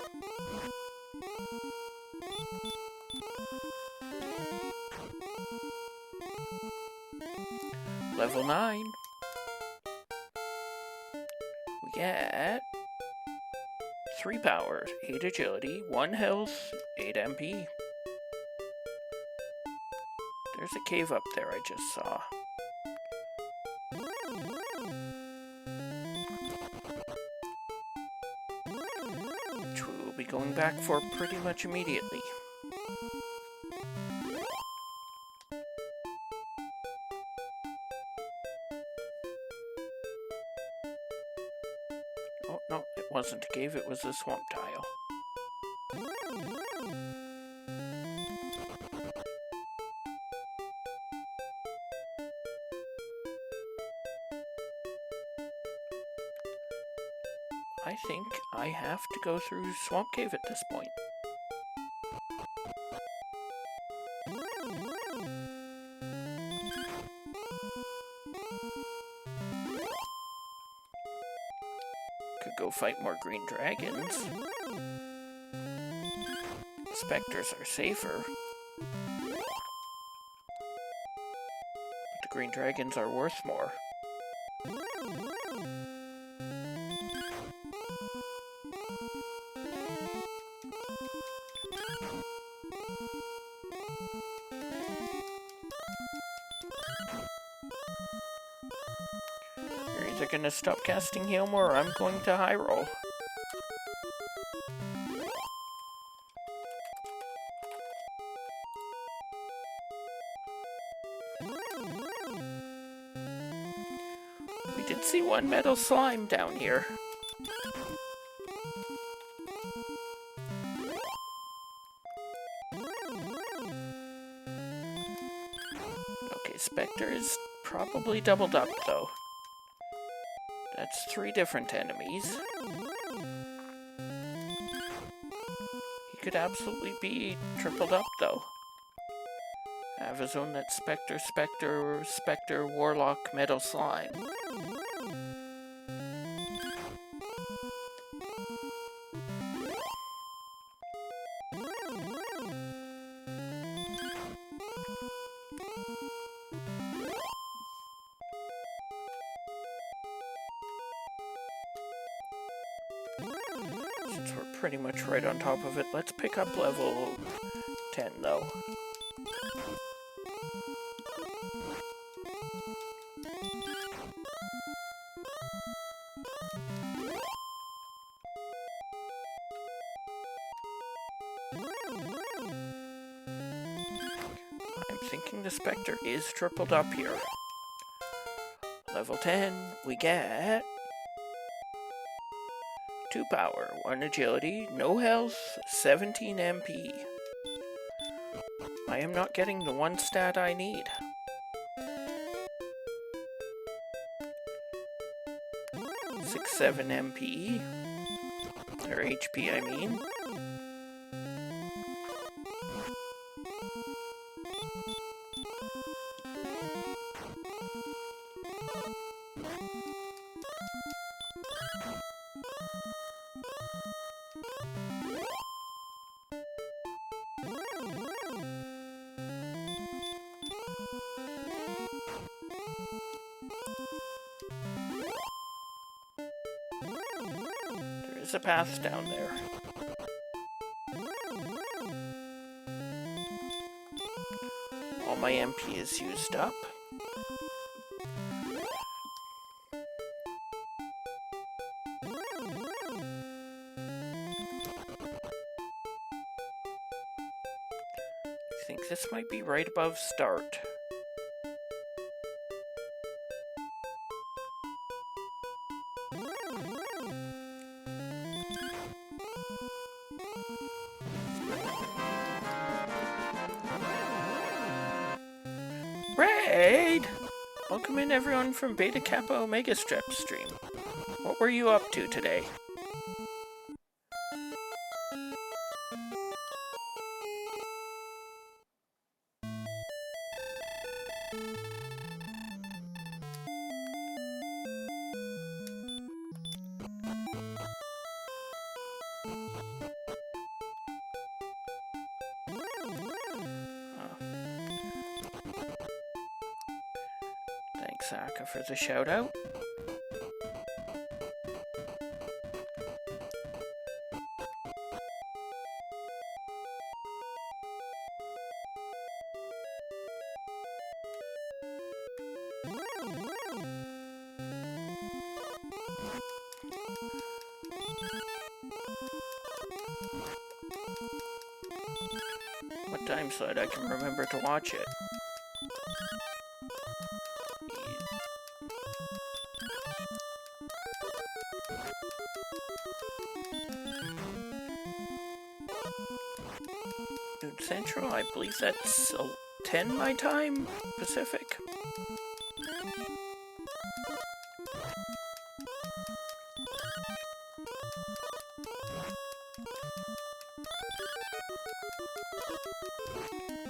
Level 9. We get 3 power, 8 agility, 1 health, 8 MP. There's a cave up there I just saw. Which we will be going back for pretty much immediately. Oh, no, it wasn't a cave, it was a swamp tile. I think I have to go through Swamp Cave at this point. Could go fight more green dragons. Specters are safer. But the green dragons are worth more. You're either gonna stop casting Healm or I'm going to high roll. We did see one metal slime down here. Okay, Spectre is probably doubled up though. That's 3 different enemies. He could absolutely be tripled up though. I have a zone that's Spectre, Warlock, Metal Slime. Since we're pretty much right on top of it, let's pick up level 10 though. I'm thinking the Spectre is tripled up here. Level 10, we get 2 power, 1 agility, no health, 17 MP. I am not getting the 1 stat I need. Six, 7 MP. Or HP, I mean. There is a path down there. All my MP is used up. I think this might be right above start. Raid! Welcome in everyone from Beta Kappa Omega Strep stream. What were you up to today? Thanks, Aka, for the shout out. What time so that I can remember to watch it? Noon Central, I believe that's 10 my time, Pacific.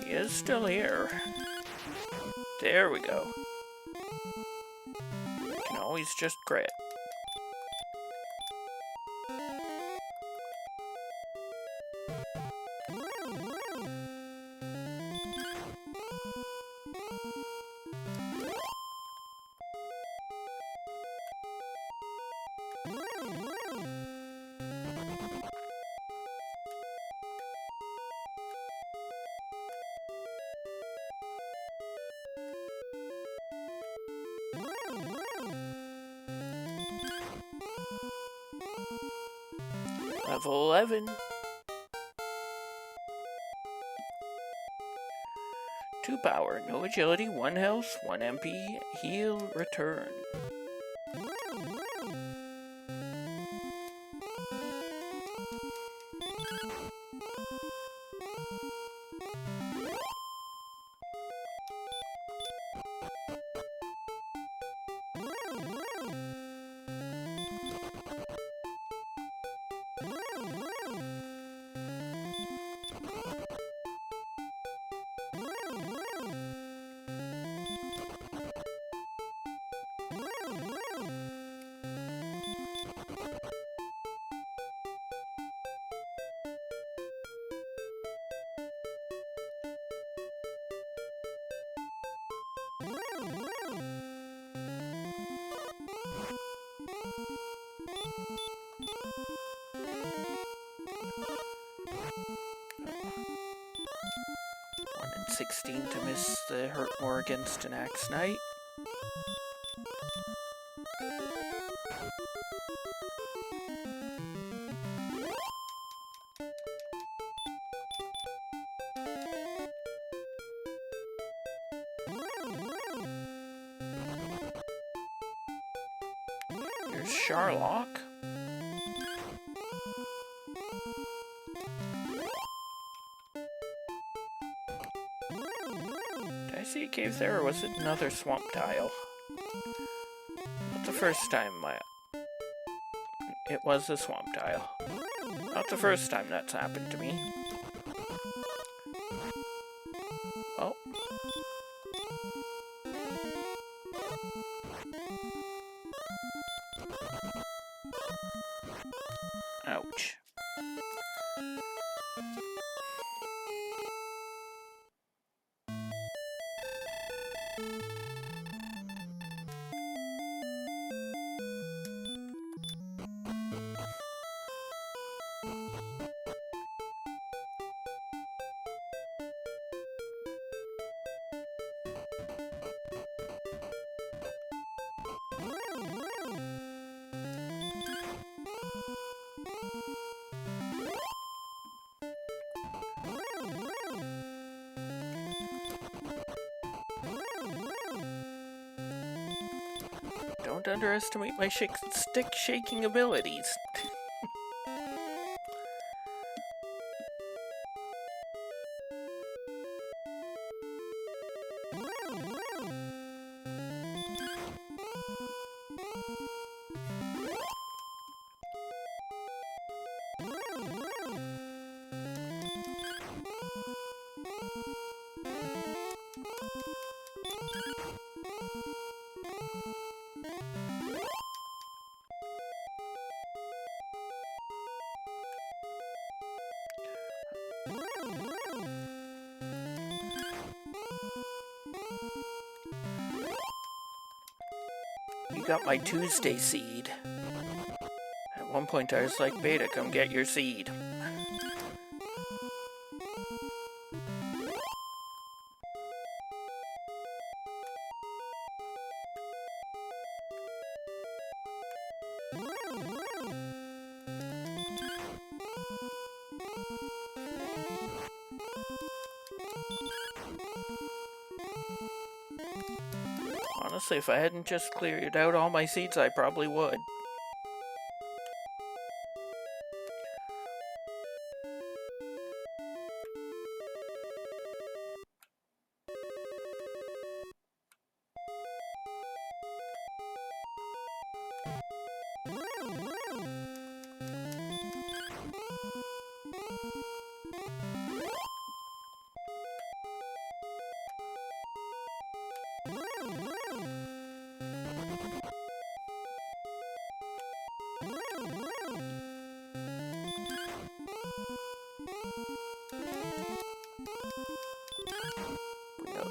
He is still here. There we go. Can always just crit. Level 11. 2 power, no agility, 1 health, 1 MP, heal, return. One in 16 to miss the hurt more against an Axe Knight. Here's Sharlock. Did I see a cave there, or was it another swamp tile? Not the first time it was a swamp tile. Not the first time that's happened to me. Oh. Ouch. Don't underestimate my stick shaking abilities. You got my Tuesday seed. At one point I was like, Beta, come get your seed. Honestly, if I hadn't just cleared out all my seeds, I probably would.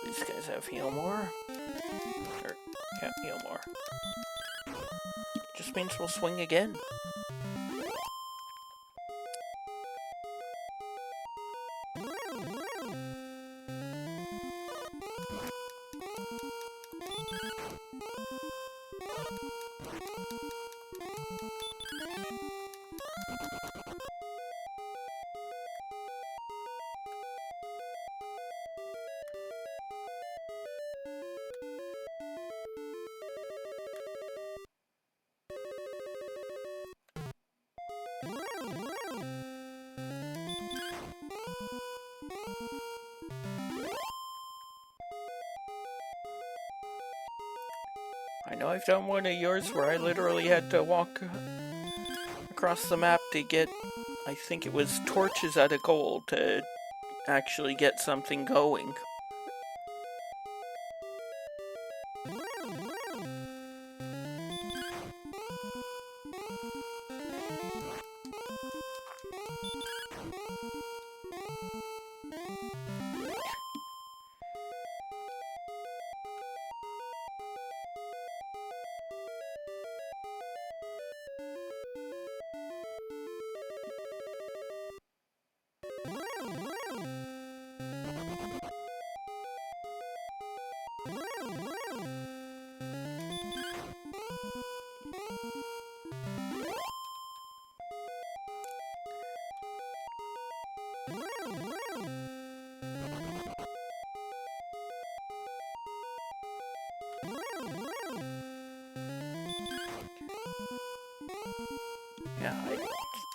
These guys have heal more. Or, yeah, heal more. Just means we'll swing again. I know I've done one of yours where I literally had to walk across the map to get, I think it was torches out of gold to actually get something going.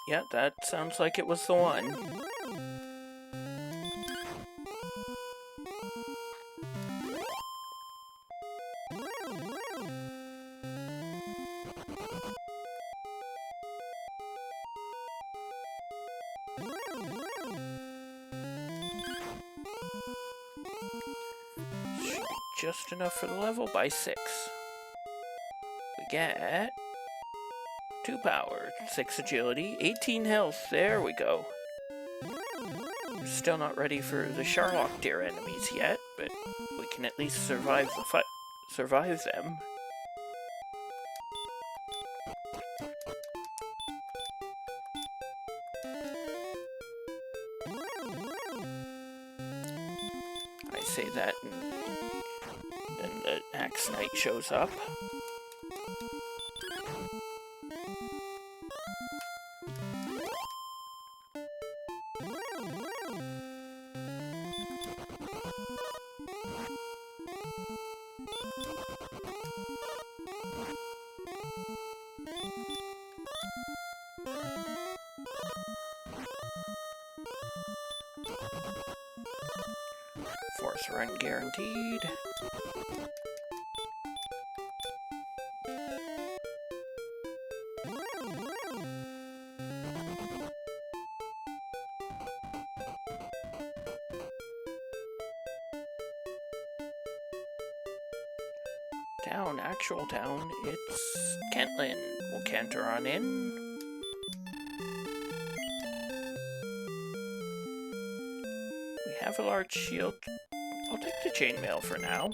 Yeah, that sounds like it was the one. Should be just enough for the level by 6. We get 2 power, 6 agility, 18 health. There we go. We're still not ready for the Sharlock Deer enemies yet, but we can at least survive the fight. Survive them. I say that, and then the Axe Knight shows up. Fourth run guaranteed. Town, actual town, it's Kentland. We'll canter on in. We have a large shield. I'll take the chainmail for now.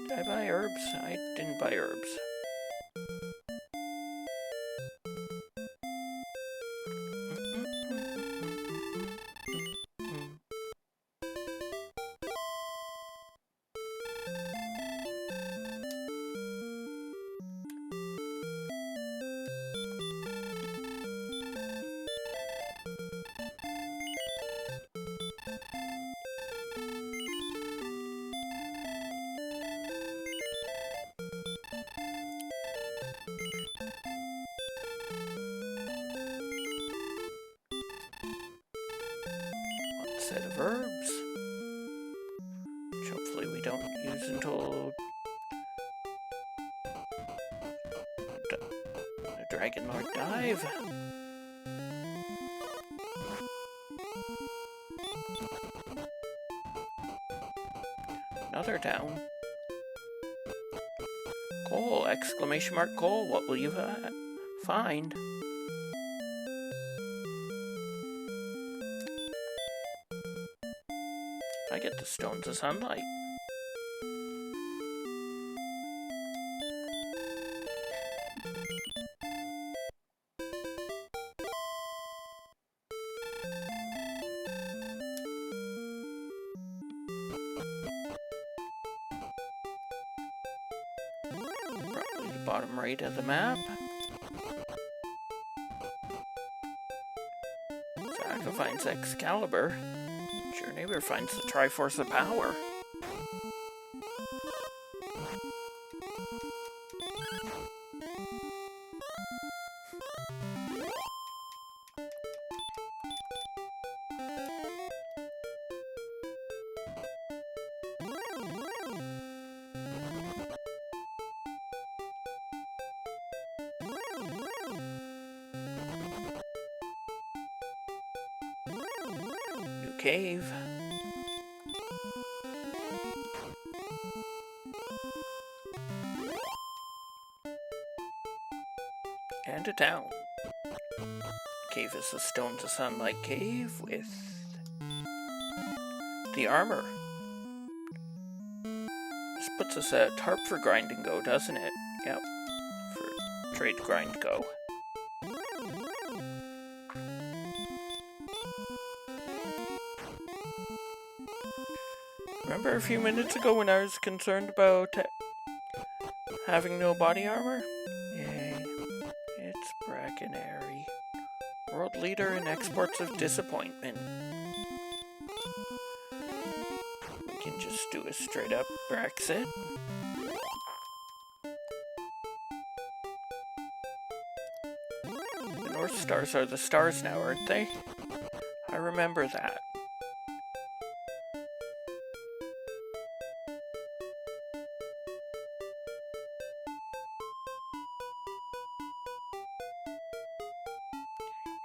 Did I buy herbs? I didn't buy herbs. Set of herbs, which hopefully we don't use until the Dragon Lord dive. Another town. Coal! Exclamation mark coal! What will you find? I get the stones of sunlight. Probably the bottom right of the map. Zaka finds Excalibur. Your neighbor finds the Triforce of Power. New cave. And a town. Cave is the Stones of Sunlight cave with the armor. This puts us at tarp for grind and go, doesn't it? Yep. For trade grind go. Remember a few minutes ago when I was concerned about having no body armor? Yay. It's Brackenary. World leader in exports of disappointment. We can just do a straight up Brexit. The North Stars are the stars now, aren't they? I remember that.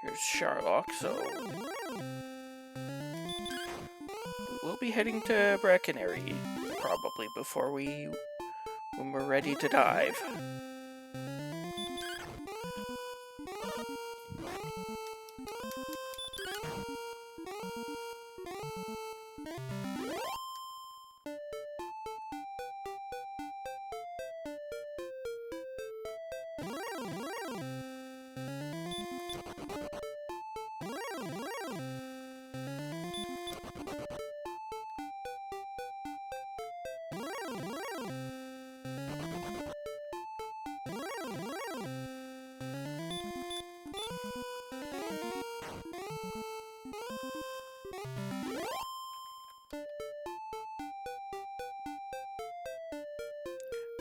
Here's Sharlock, so we'll be heading to Brackenary probably when we're ready to dive.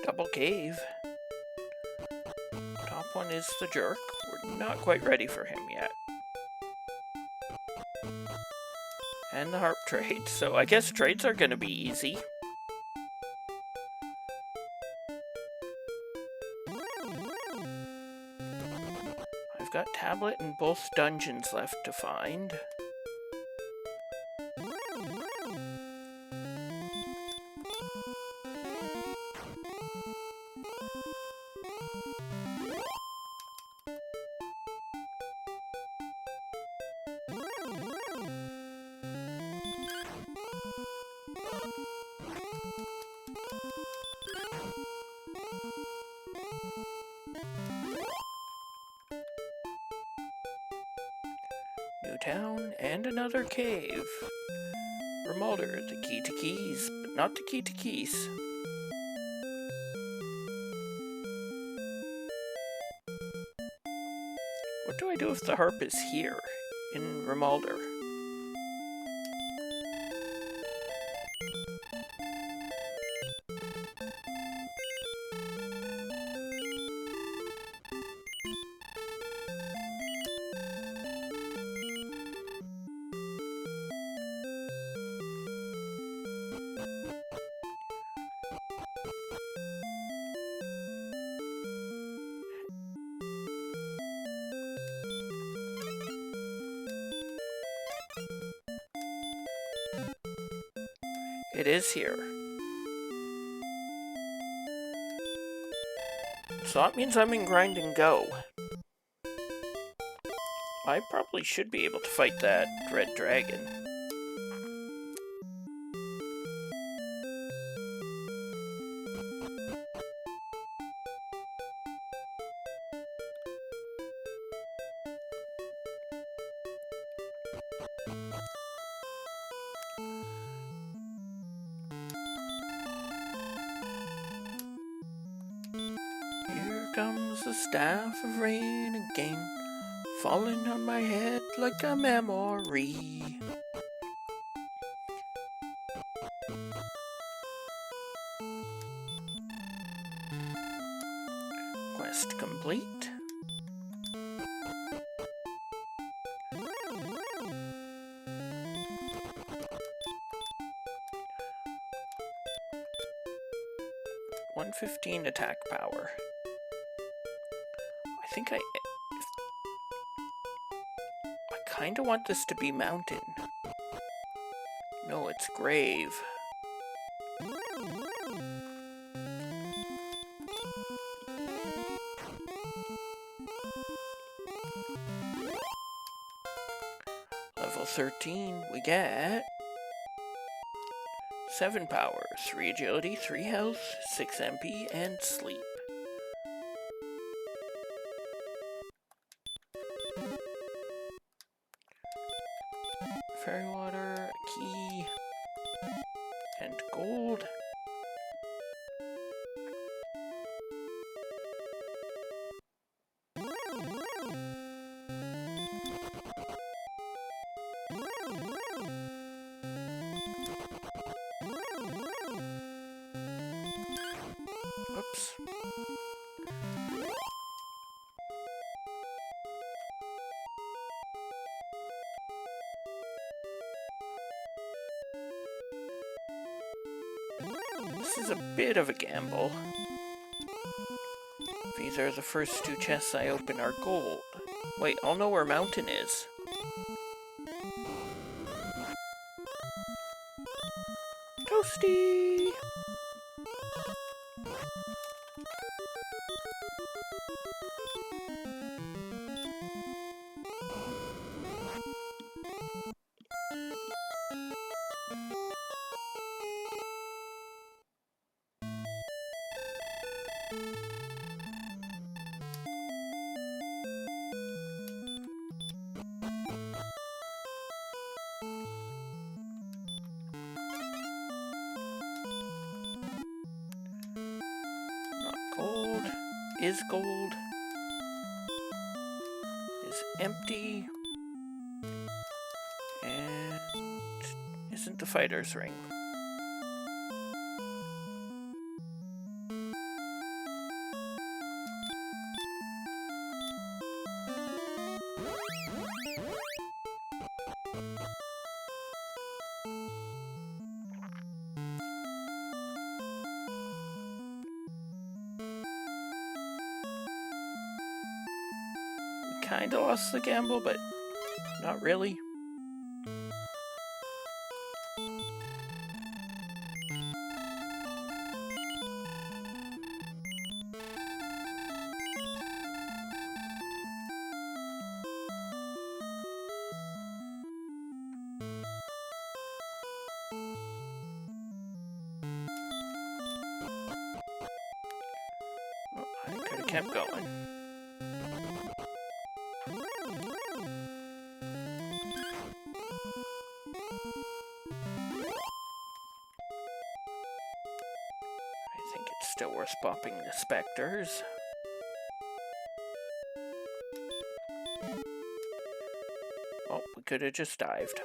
Double cave. Top one is the jerk. We're not quite ready for him yet. And the harp trade, so I guess trades are gonna be easy. I've got tablet in both dungeons left to find. New town and another cave. Remolder, the key to keys, but not the key to keys. What do I do if the harp is here, in Remolder? It is here. So that means I'm in grind and go. I probably should be able to fight that red dragon. the staff of rain again, falling on my head like a memory. Quest complete. $115 attack power. I think I kinda want this to be mountain. No, it's grave. Level 13, we get 7 power, 3 agility, 3 health, 6 MP, and sleep. Fairy water, key, and gold. Oops. This is a bit of a gamble. These are the first 2 chests I open are gold. Wait, I'll know where mountain is. Toasty! Gold is gold, is empty, and isn't the fighter's ring. Kinda lost the gamble, but not really. Well, I could have kept going. I think it's still worth popping the specters. Oh, we could have just dived.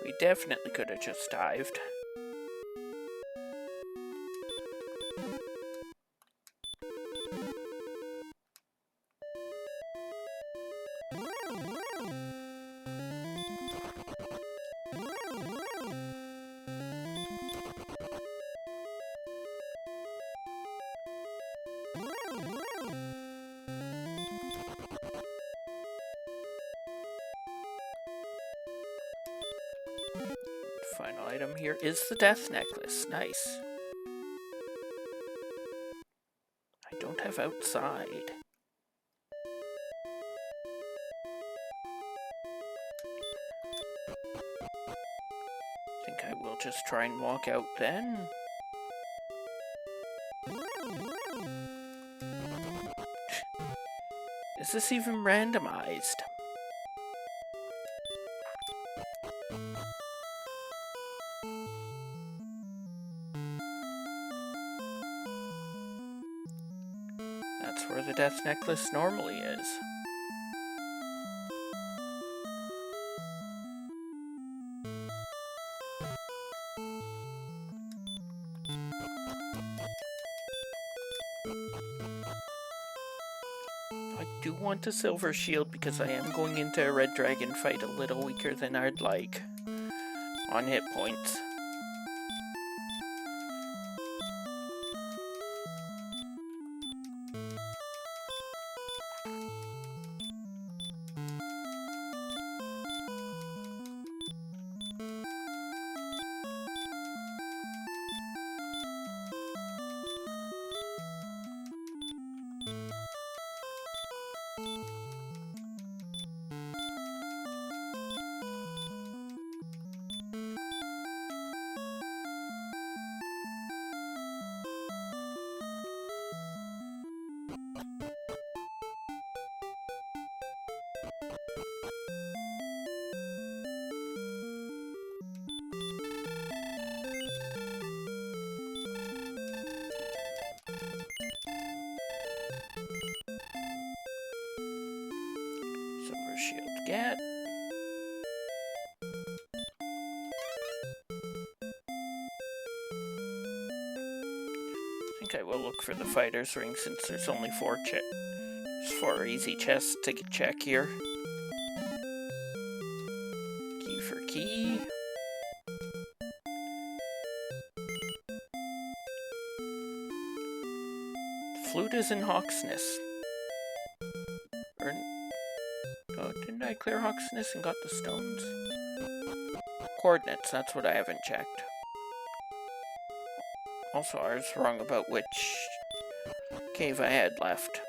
We definitely could have just dived. Final item here is the death necklace. Nice. I don't have outside. I think I will just try and walk out then. Is this even randomized? That's where the death necklace normally is. I do want a silver shield because I am going into a red dragon fight a little weaker than I'd like on hit points. Silver shield get. I think I will look for the fighter's ring since there's only four easy chests to check here. Key for key. Flute is in Hawksness. Oh, didn't I clear Hawksness and got the stones? Coordinates, that's what I haven't checked. Also, I was wrong about which cave I had left.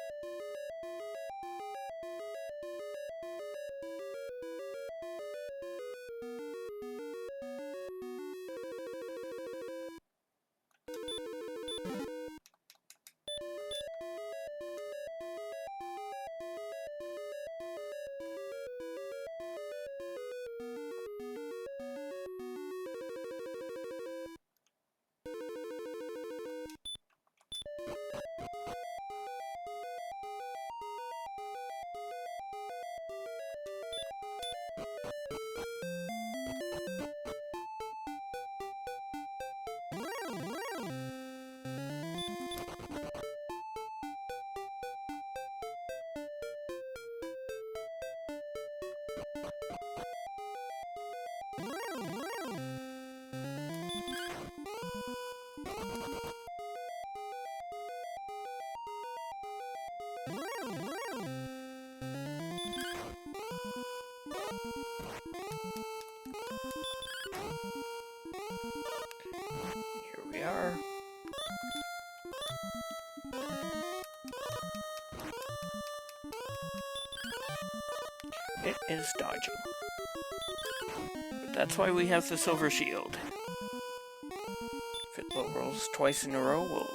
Here we are. It is dodging. But that's why we have the silver shield. If it low rolls twice in a row, we'll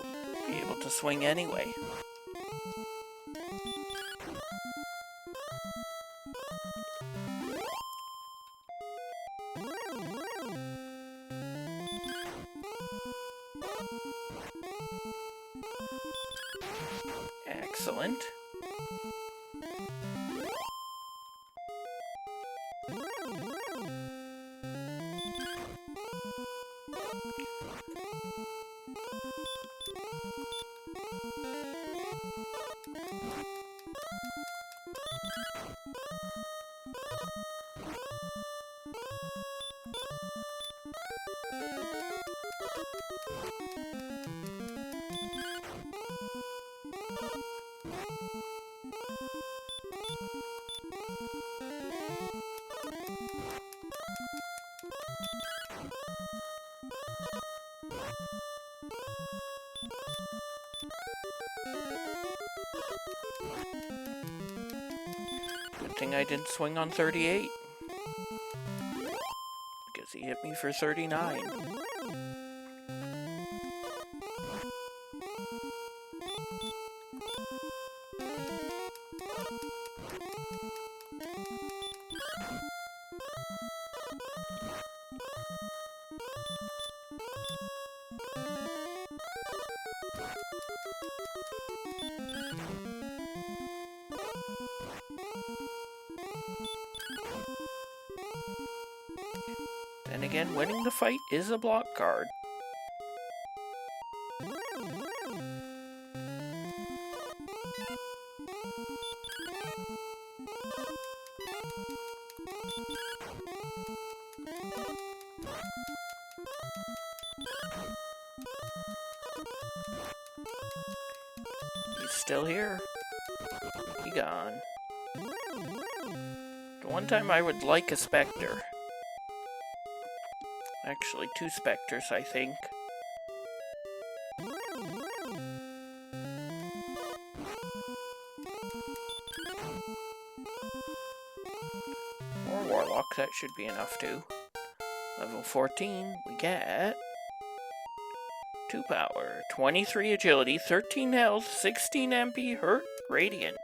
be able to swing anyway. Excellent. Good thing I didn't swing on 38. Because he hit me for 39. Then again, winning the fight is a block card. He's still here. He gone. The one time I would like a Spectre. Actually, 2 Spectres, I think. More Warlock, that should be enough too. Level 14, we get 2 power, 23 agility, 13 health, 16 MP, hurt, radiant.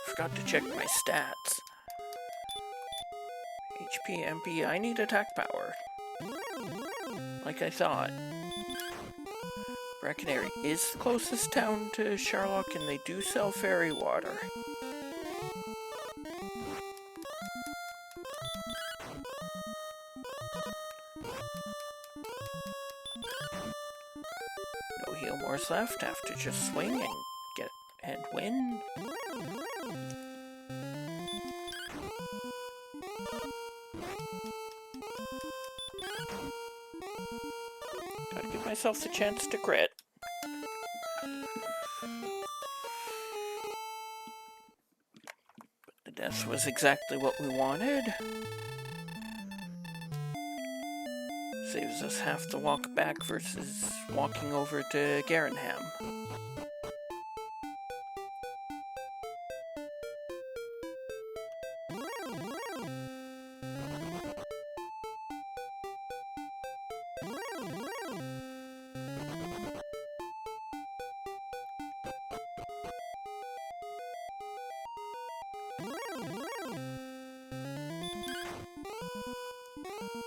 Forgot to check my stats. HP, MP, I need attack power. Like I thought. Brackenary is the closest town to Sherlock, and they do sell fairy water. No heal mores left, have to just swing and get and win. Gotta give myself the chance to crit. But the death was exactly what we wanted. Saves us half the walk back versus walking over to Garenham.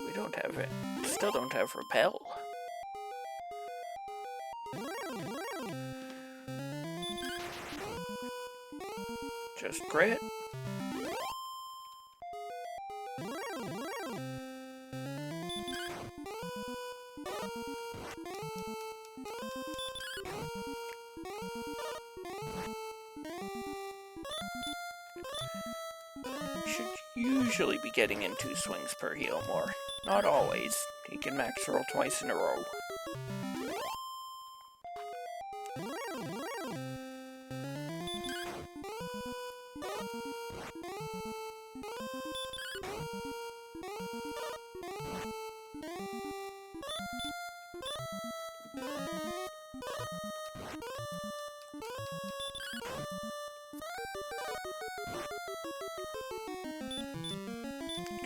We don't have it. Still don't have repel. Just crit. Should usually be getting in 2 swings per heal more. Not always. He can max roll twice in a row.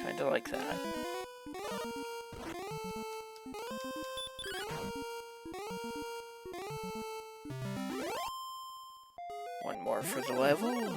Kinda like that. One more for the level.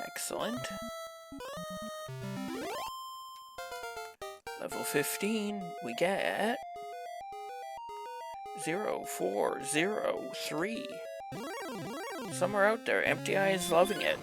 Excellent. Level 15, we get 0403. Somewhere out there, Empty Eye is loving it.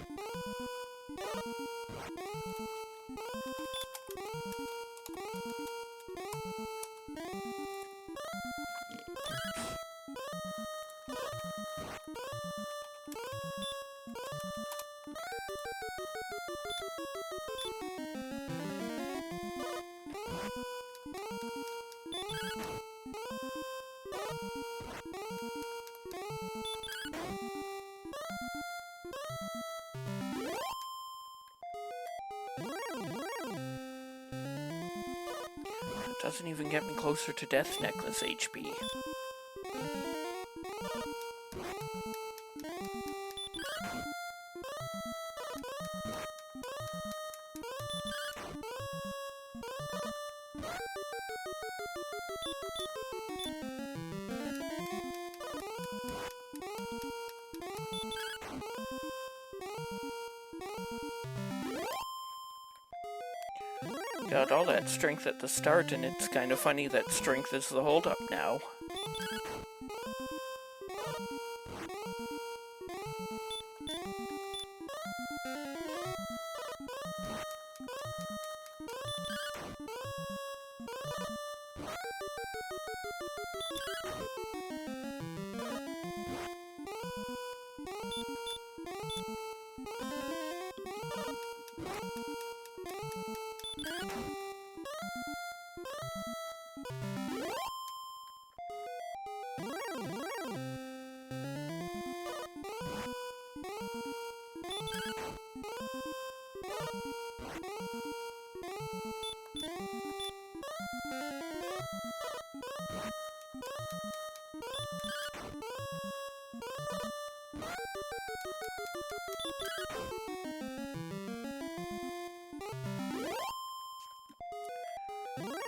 It doesn't even get me closer to Death Necklace HP. Got all that strength at the start, and it's kind of funny that strength is the holdup now.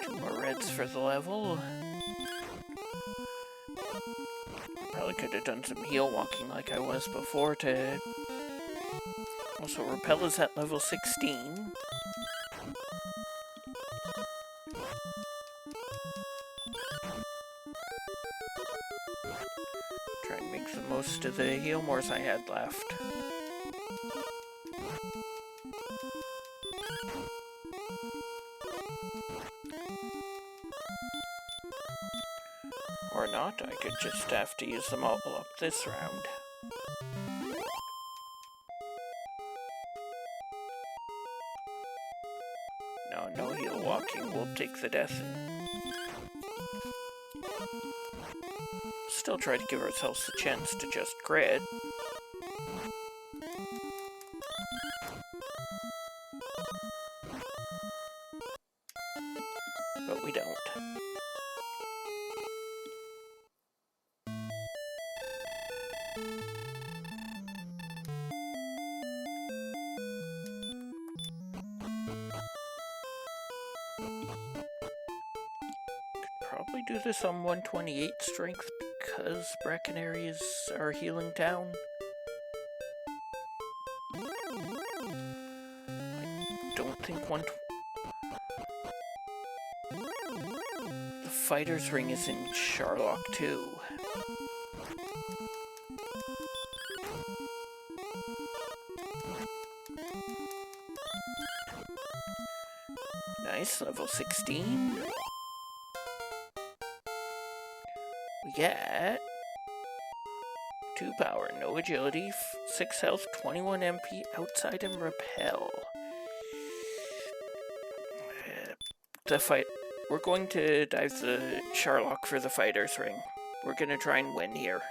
Two more reds for the level. Probably could have done some heal walking like I was before to... Also, Repel is at level 16. Try and make the most of the heal mores I had left. Or not, I could just have to use them all up this round. No heal walking, we'll take the death and still try to give ourselves a chance to just crit. But we don't. Probably do this on 128 strength because Bracken areas are healing down. I don't think the fighter's ring is in Charlock too. Nice, level 16. We get 2 power, no agility, 6 health, 21 MP, outside and repel. We're going to dive the Charlock for the fighter's ring. We're going to try and win here.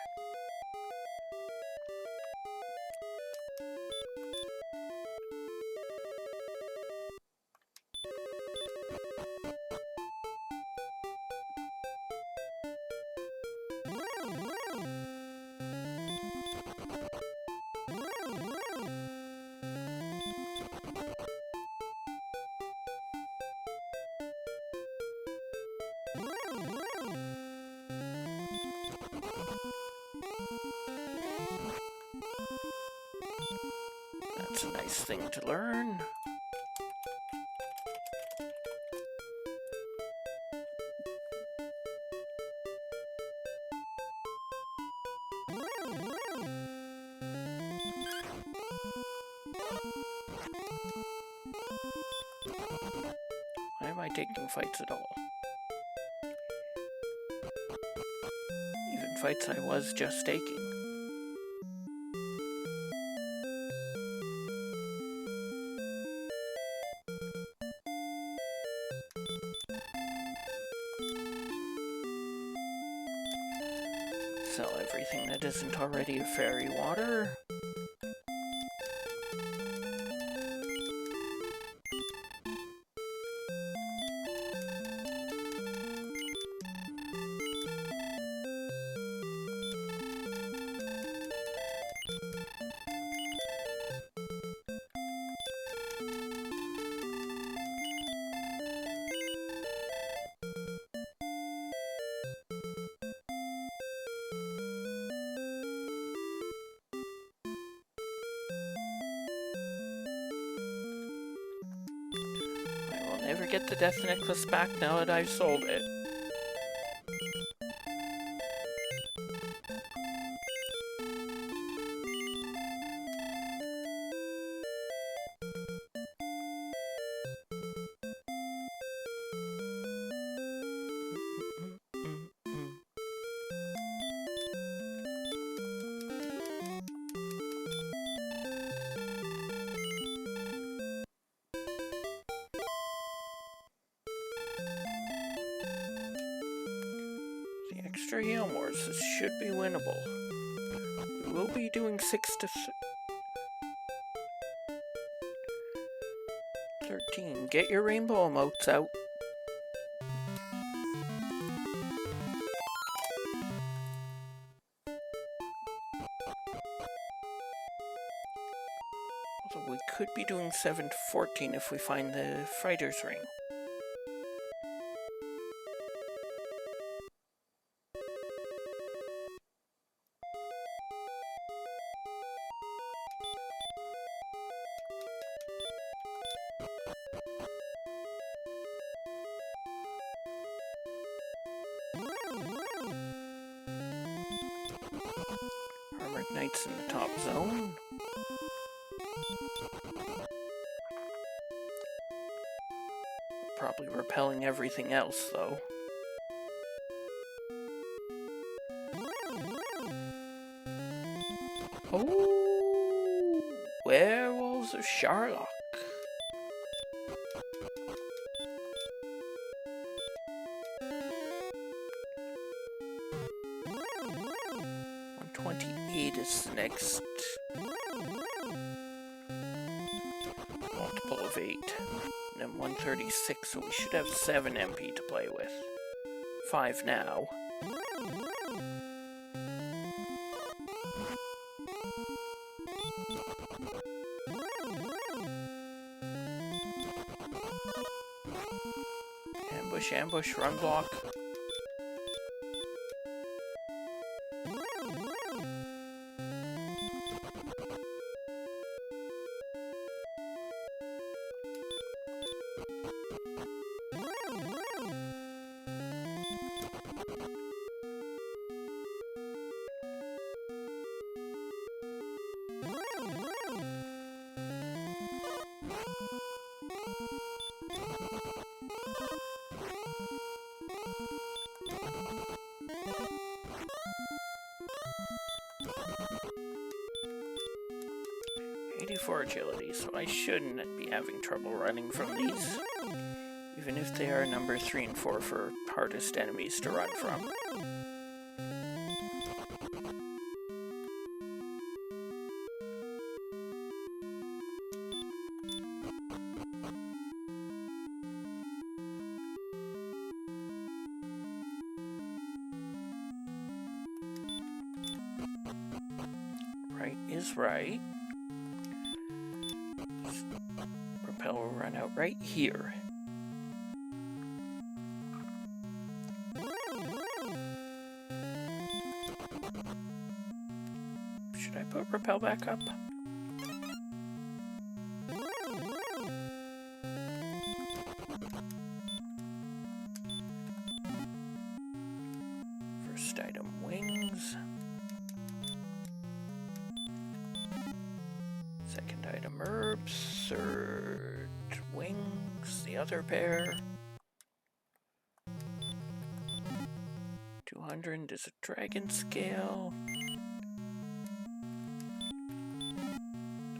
That's a nice thing to learn. Why am I taking fights at all? Even fights I was just taking. Sell everything that isn't already a fairy water. I will never get the death necklace back now that I've sold it. Extra Yelmores, this should be winnable. We will be doing 6 to 13. Get your rainbow emotes out. Although we could be doing 7 to 14 if we find the fighter's ring. Armored Knights in the top zone. Probably repelling everything else, though. Oh! Werewolves of Sherlock. Is the next multiple of 8, and then 136, so we should have 7 MP to play with. 5 now. Ambush, ambush, run block. For agility, so I shouldn't be having trouble running from these, even if they are number 3 and 4 for hardest enemies to run from. Right is right. Will run out right here. Should I put repel back up? First item, wings. Second item, herbs. Third, wings. The other pair. 200 is a dragon scale.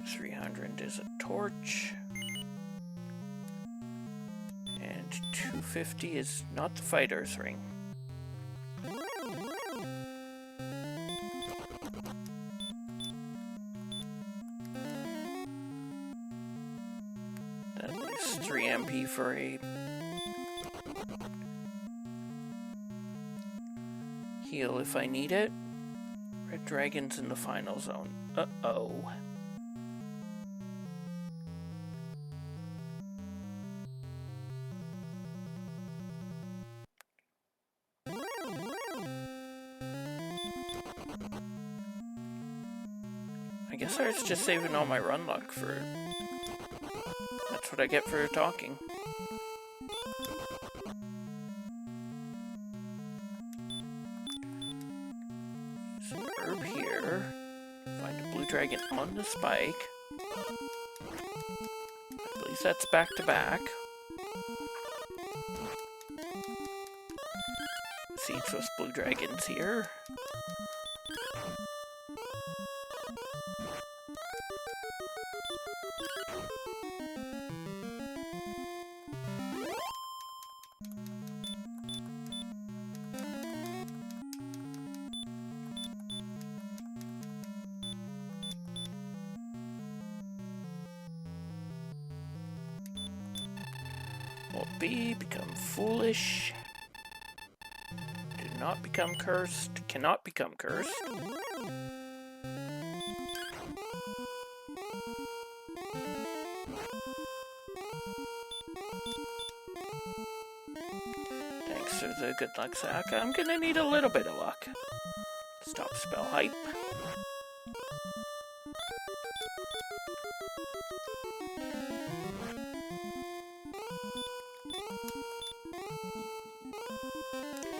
300 is a torch. And 250 is not the fighter's ring. plus 3 MP for a heal if I need it. Red Dragon's in the final zone. Uh-oh. I guess I was just saving all my run luck for... That's what I get for talking. Some herb here. Find a blue dragon on the spike. At least that's back to back. Seeds with blue dragons here. Will B become foolish? Do not become cursed. Cannot become cursed. Thanks for the good luck, Saka. I'm gonna need a little bit of luck. Stop spell hype.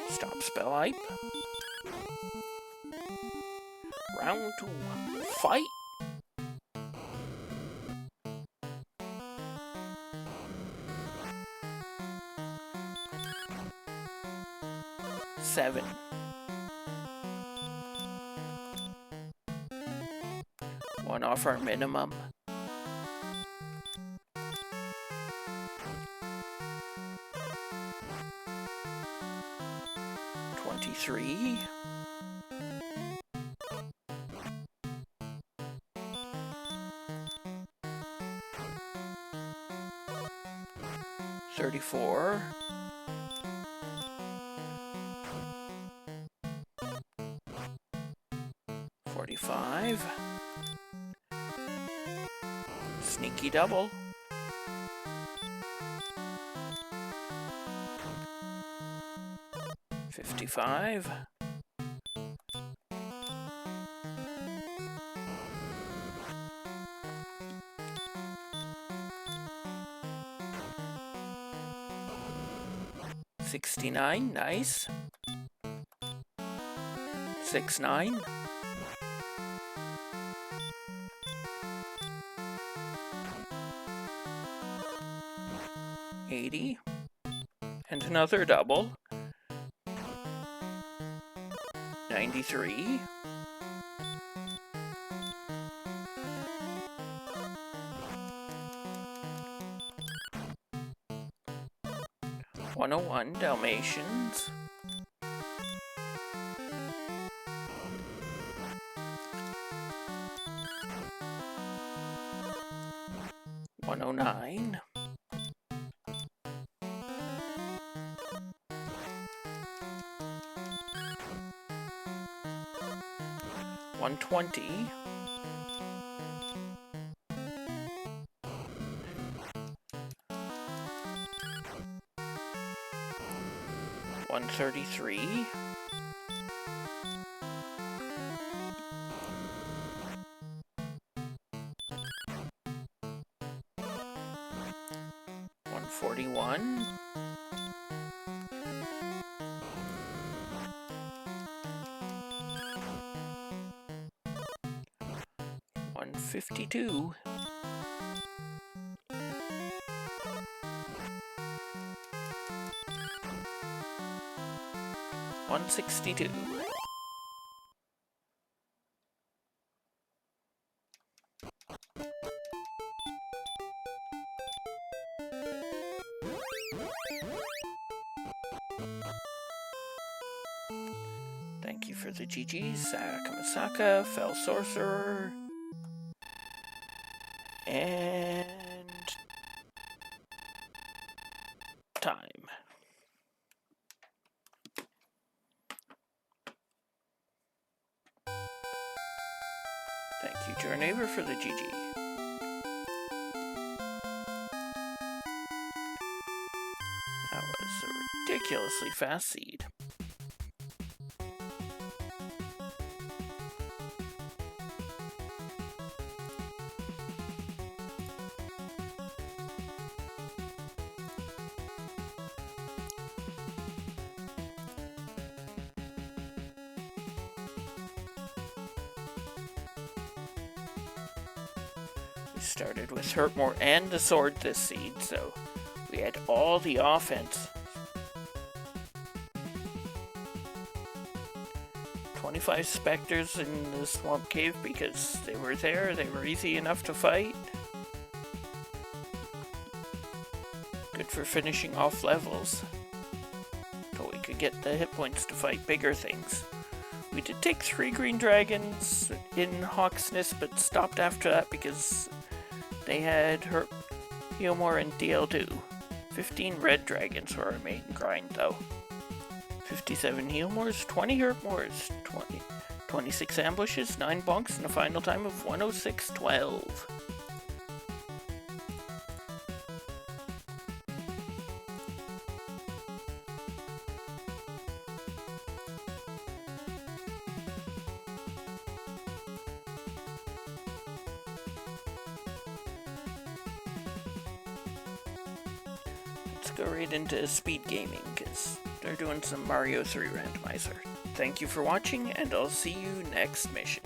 Stop spell hype. Round 2. Fight! Seven. One off our minimum. $23. $34. $45. Sneaky double. $55. $69, nice. 69. $80. And another double. $93. $101 Dalmatians. $109. $120. $133. $141. $152. $162. Thank you for the GGs, Sakamasaka, Fell Sorcerer, and time. Thank you to our neighbor for the GG. That was a ridiculously fast seed. We started with Hurtmore and the sword this seed, so we had all the offense. 25 specters in the swamp cave because they were there, they were easy enough to fight. Good for finishing off levels, so we could get the hit points to fight bigger things. We did take 3 green dragons in Hawk's Nest, but stopped after that because they had Healmore and DL2. 15 red dragons were our main grind though. 57 Healmores, 20 Hurtmores, 26 ambushes, 9 bonks, and a final time of 106.12. Let's go right into speed gaming, because they're doing some Mario 3 Randomizer. Thank you for watching, and I'll see you next mission.